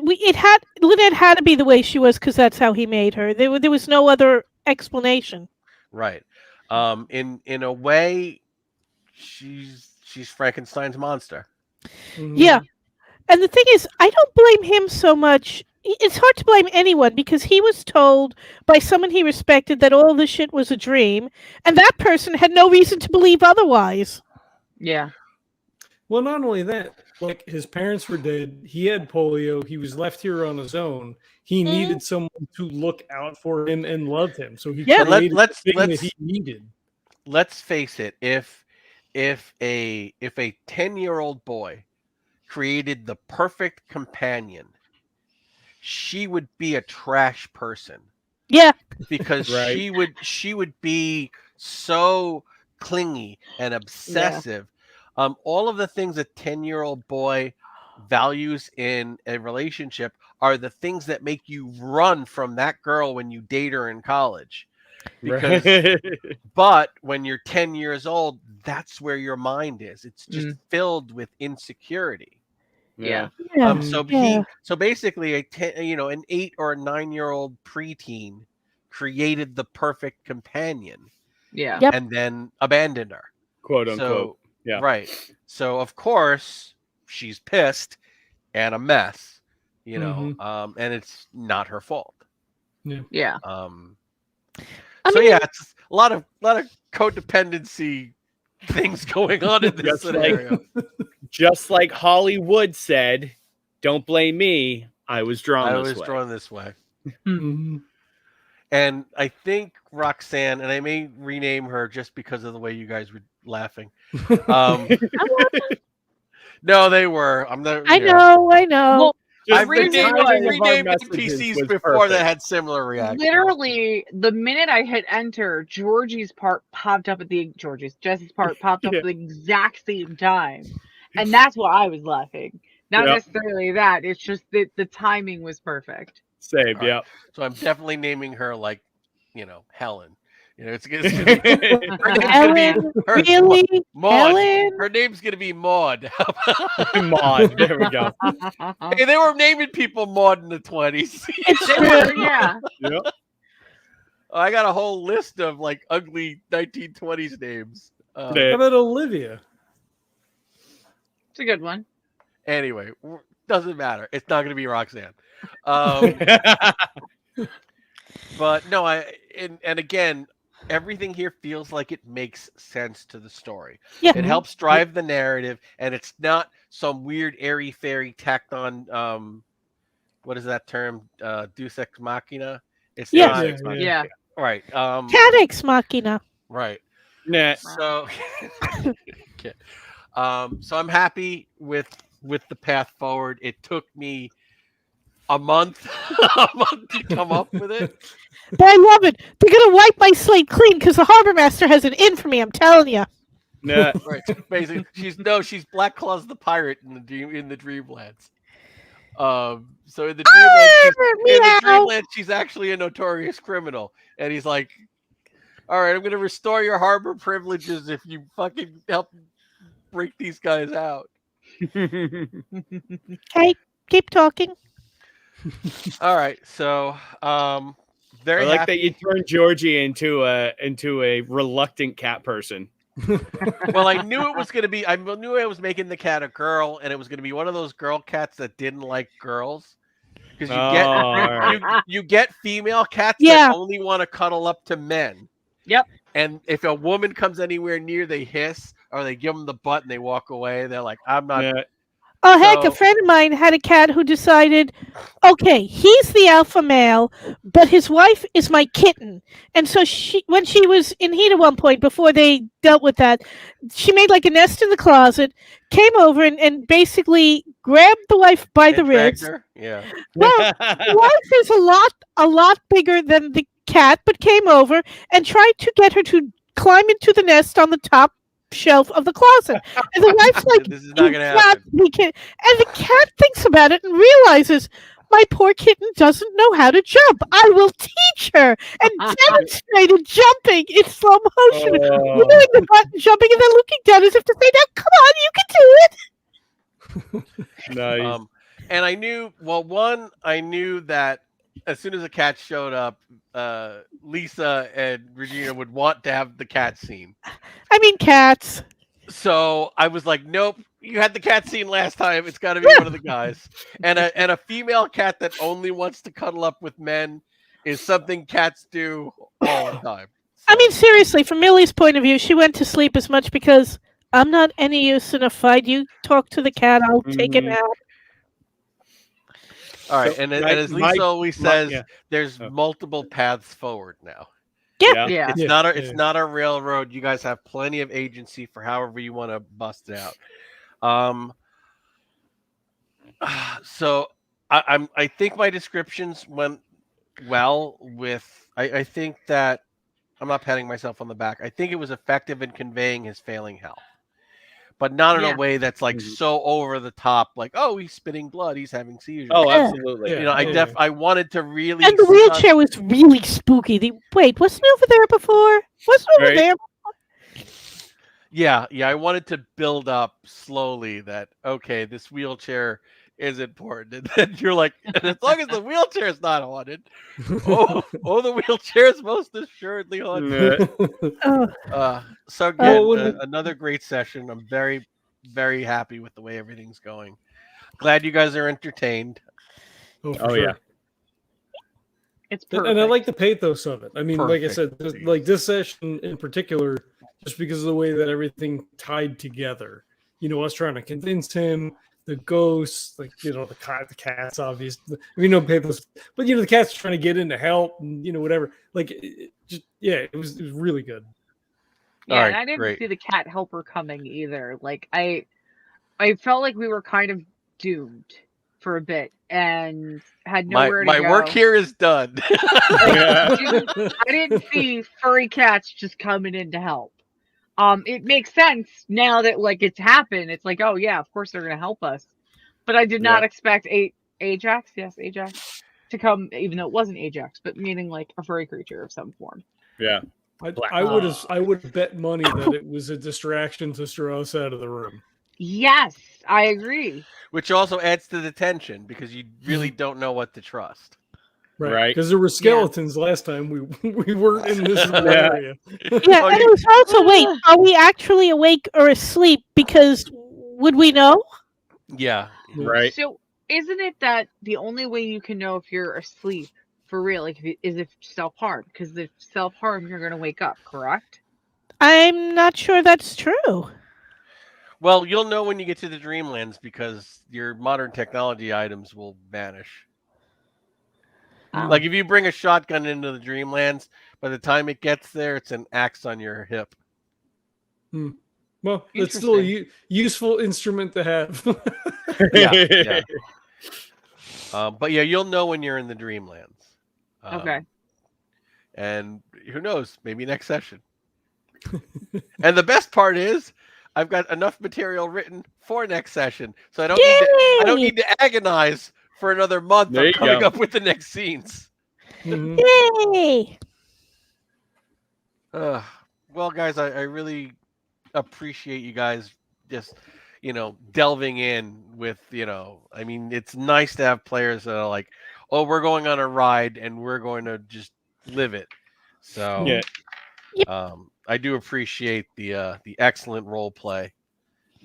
Lynette had to be the way she was because that's how he made her. There was no other explanation. Right. In a way, she's Frankenstein's monster. Mhm. Yeah. And the thing is, I don't blame him so much. It's hard to blame anyone because he was told by someone he respected that all this shit was a dream, and that person had no reason to believe otherwise. Yeah. Well, not only that, like, his parents were dead. He had polio. He was left here on his own. He needed someone to look out for him and love him. So he created the thing that he needed. Let's face it. If a 10-year-old boy created the perfect companion, she would be a trash person. Yeah. Because Right. she would be so clingy and obsessive. All of the things a 10-year-old boy values in a relationship are the things that make you run from that girl when you date her in college. Because but when you're 10 years old, that's where your mind is. It's just filled with insecurity. Yeah. So basically an 8 or a 9-year-old preteen created the perfect companion. Yeah. Yep. And then abandoned her. Quote unquote. Yeah. Right. So of course she's pissed and a mess, and it's not her fault. Yeah. It's a lot of codependency things going on in this scenario. Just like Hollywood said, don't blame me, I was drawn I this was way. drawn this way. Mhm. And I think Roxanne, and I may rename her just because of the way you guys were laughing. No, they were. I'm not. I Yeah. know, I know. Well, Just I've the reason renamed, was- renamed messages NPCs was before perfect. that had similar reactions. literally, the minute I hit enter, Georgie's part popped up at Jesse's part popped up Yeah. at the exact same time, and that's why I was laughing. Not Yep. necessarily that. It's just that the timing was perfect. Same, All right. yeah. So I'm definitely naming her like, Helen. It's gonna be, her name's gonna be Ellen, her, really? Maud. Ellen? Her name's gonna be Maud. Maud, there we go. Hey, they were naming people Maud in the 20s. It's They true. were, yeah. Yep. I got a whole list of like ugly 1920s names. How about Olivia? It's a good one. Anyway, doesn't matter. It's not gonna be Roxanne. But no, and again, everything here feels like it makes sense to the story. Yeah. It helps drive the narrative, and it's not some weird airy fairy tacked on. What is that term? Deus ex machina. It's Yes. not Yeah. right. Cat ex machina. Right. Nah. So, okay. So I'm happy with the path forward. It took me a month to come up with it. But I love it. They're gonna wipe my slate clean because the harbor master has it in for me. I'm telling you. Nah. Right. Basically, she's Black Claws the pirate in the Dreamlands. So in the Dreamlands, she's actually a notorious criminal, and he's like, "All right, I'm going to restore your harbor privileges if you fucking help break these guys out." Hey, keep talking. All right, so very I like happy. that you turned Georgie into a reluctant cat person. Well, I knew it was going to be. I knew I was making the cat a girl, and it was going to be one of those girl cats that didn't like girls. Because you get female cats that only want to cuddle up to men. Yep. And if a woman comes anywhere near, they hiss or they give them the butt and they walk away. They're like, "I'm not." Yeah. Oh, heck, a friend of mine had a cat who decided, okay, he's the alpha male, but his wife is my kitten. And so when she was in heat at one point, before they dealt with that, she made like a nest in the closet, came over and basically grabbed the wife by the wrist. Yeah. Well, the wife is a lot bigger than the cat, but came over and tried to get her to climb into the nest on the top shelf of the closet, and the wife's like, "This is not going to happen." And the cat thinks about it and realizes, my poor kitten doesn't know how to jump. I will teach her, and demonstrated jumping in slow motion, wiggling the butt and jumping, and then looking down as if to say, "Now, come on, you can do it." Nice. And I knew, I knew that as soon as the cat showed up, Lisa and Regina would want to have the cat scene. I mean, cats. So I was like, "Nope, you had the cat scene last time. It's got to be one of the guys." And a female cat that only wants to cuddle up with men is something cats do all the time. So, I mean, seriously, from Millie's point of view, she went to sleep as much because I'm not any use in a fight. You talk to the cat, I'll take him out. all right, So and as Lisa always says, there's multiple paths forward now. Yeah. It's not a railroad. You guys have plenty of agency for however you want to bust it out. So I think my descriptions went well with. I think that I'm not patting myself on the back. I think it was effective in conveying his failing health, but not in a way that's like so over the top. Like, oh, he's spitting blood. He's having seizures. Oh, absolutely. I wanted to really. And the wheelchair was really spooky. Wait, wasn't it over there before? Wasn't it over there? Yeah. I wanted to build up slowly that, okay, this wheelchair is important. And then you're like, and as long as the wheelchair is not haunted, the wheelchair is most assuredly haunted. So again, another great session. I'm very, very happy with the way everything's going. Glad you guys are entertained. Oh, sure. Yeah. It's perfect. And I like the pathos of it. I mean, like I said, Perfect. like this session in particular, just because of the way that everything tied together. Us trying to convince him the ghosts, like the cats, obviously. We know pathos, but the cats trying to get in to help, and whatever. Like, it was really good. Yeah, All right, and I didn't great. see the cat helper coming either. Like I felt like we were kind of doomed for a bit and had nowhere My to go. work here is done. I didn't see furry cats just coming in to help. It makes sense now that like it's happened. It's like, oh yeah, of course they're gonna help us. But I did not expect Ajax, to come, even though it wasn't Ajax, but meaning like a furry creature of some form. Yeah. I would have bet money that it was a distraction to Strauss out of the room. Yes, I agree. Which also adds to the tension because you really don't know what to trust. Right. Because there were skeletons last time. We weren't in this area. Yeah, and it was also, wait, are we actually awake or asleep? Because would we know? Yeah. Right. So isn't it that the only way you can know if you're asleep for real, like, is if self-harm? Because if self-harm, you're going to wake up, correct? I'm not sure that's true. Well, you'll know when you get to the Dreamlands because your modern technology items will vanish. Like if you bring a shotgun into the Dreamlands, by the time it gets there, it's an axe on your hip. Well, it's still a useful instrument to have. Yeah. But yeah, you'll know when you're in the Dreamlands. Okay. And who knows? Maybe next session. And the best part is, I've got enough material written for next session, so I don't need to agonize for another month on coming up with the next scenes. Yay! Well, guys, I really appreciate you guys just delving in with I mean, it's nice to have players that are like, oh, we're going on a ride and we're going to just live it. So I do appreciate the excellent role play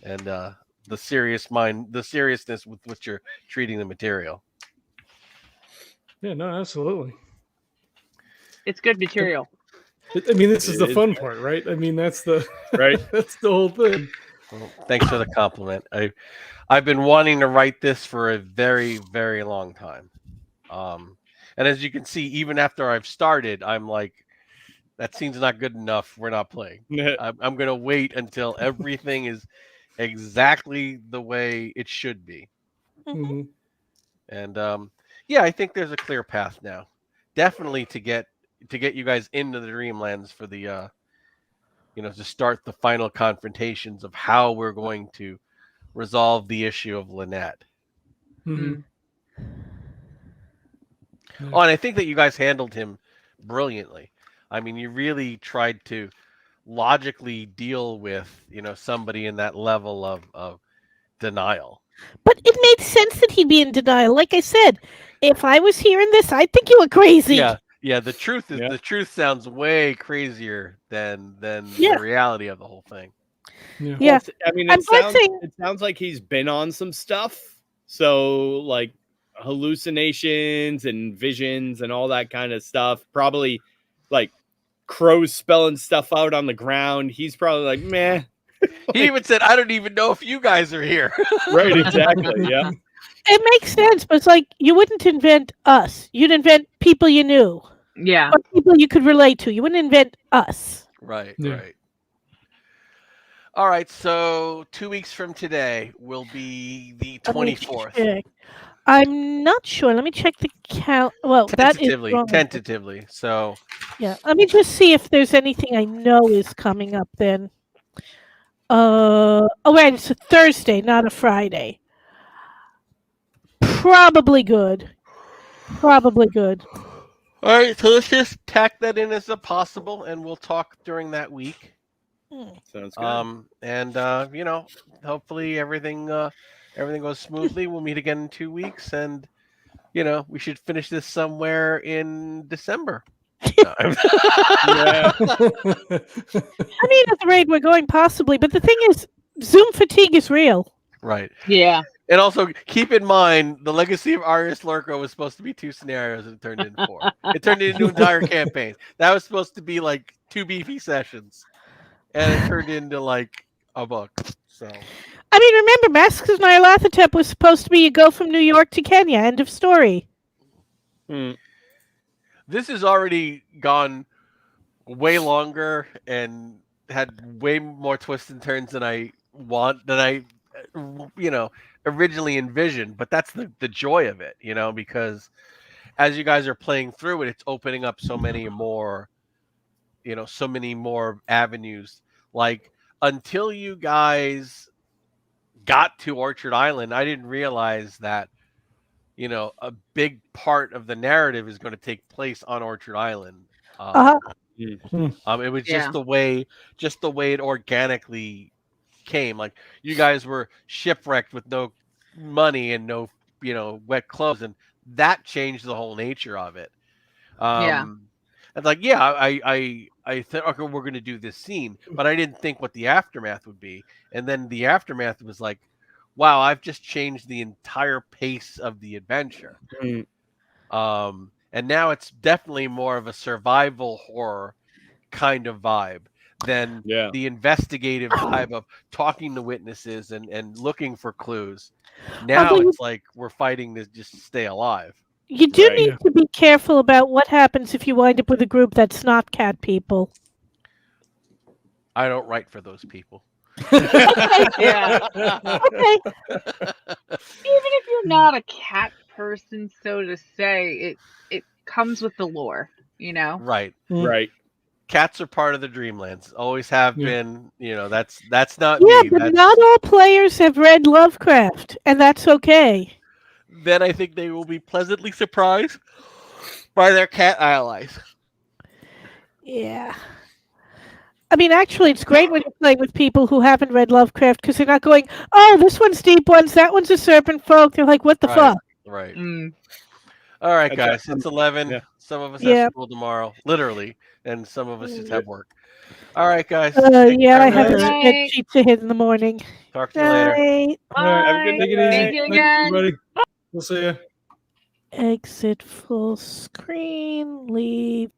and the seriousness with which you're treating the material. Yeah, no, absolutely. It's good material. I mean, this is the fun part, right? I mean, that's the that's the whole thing. Well, thanks for the compliment. I've been wanting to write this for a very, very long time. And as you can see, even after I've started, I'm like, that scene's not good enough. We're not playing. I'm going to wait until everything is exactly the way it should be. Mm-hmm. And I think there's a clear path now. Definitely to get you guys into the Dreamlands for the to start the final confrontations of how we're going to resolve the issue of Lynette. Mm-hmm. Oh, and I think that you guys handled him brilliantly. I mean, you really tried to logically deal with, somebody in that level of denial. But it made sense that he'd be in denial. Like I said, if I was hearing this, I'd think you were crazy. Yeah. The truth is, the truth sounds way crazier than the reality of the whole thing. Yeah. Yeah. I mean, it sounds like he's been on some stuff. So, like, hallucinations and visions and all that kind of stuff. Probably, like, crows spelling stuff out on the ground. He's probably like, meh. He even said, I don't even know if you guys are here. Right, exactly, yeah. It makes sense, but it's like, you wouldn't invent us. You'd invent people you knew. Yeah. Or people you could relate to. You wouldn't invent us. Right. All right, so 2 weeks from today will be the 24th. I'm not sure. Let me check the count. Well, tentatively, that is tentatively. So yeah, let me just see if there's anything I know is coming up then. Oh wait, it's a Thursday, not a Friday. Probably good. All right, so let's just tack that in as a possible, and we'll talk during that week. Sounds good. And hopefully everything goes smoothly. We'll meet again in 2 weeks, and we should finish this somewhere in December. I mean, at the rate we're going, possibly, but the thing is, Zoom fatigue is real. Right. Yeah. And also keep in mind, the Legacy of Arius Lurko was supposed to be 2 scenarios, and it turned into 4. It turned into an entire campaign. That was supposed to be like 2 beefy sessions, and it turned into like a book. So I mean, remember, Masks of Nyarlathotep was supposed to be you go from New York to Kenya. End of story. This has already gone way longer and had way more twists and turns than I originally envisioned. But that's the joy of it, because as you guys are playing through it, it's opening up so many more avenues. Like, until you guys got to Orchard Island, I didn't realize that a big part of the narrative is going to take place on Orchard Island. It was just the way it organically came. Like, you guys were shipwrecked with no money and no wet clothes, and that changed the whole nature of it. It's like, I thought, okay, we're going to do this scene, but I didn't think what the aftermath would be. And then the aftermath was like, wow, I've just changed the entire pace of the adventure. And now it's definitely more of a survival horror kind of vibe than the investigative vibe of talking to witnesses and looking for clues. Now it's like we're fighting to just stay alive. You do need to be careful about what happens if you wind up with a group that's not cat people. I don't write for those people. Yeah. Okay. Even if you're not a cat person, so to say, it comes with the lore, Right. Right. Cats are part of the Dreamlands. Always have been. That's not me. Me. But not all players have read Lovecraft, and that's okay. Then I think they will be pleasantly surprised by their cat allies. Yeah. I mean, actually, it's great when you're playing with people who haven't read Lovecraft, because they're not going, oh, this one's deep ones, that one's a serpent folk. They're like, what the fuck? Right. All right, guys. It's 11. Yeah. Some of us have school tomorrow, literally, and some of us just have work. All right, guys. I have a spreadsheet to hit in the morning. Talk to you later. Bye. Have a good Take it easy. Thank you again. Everybody. We'll see you. Exit full screen, leave.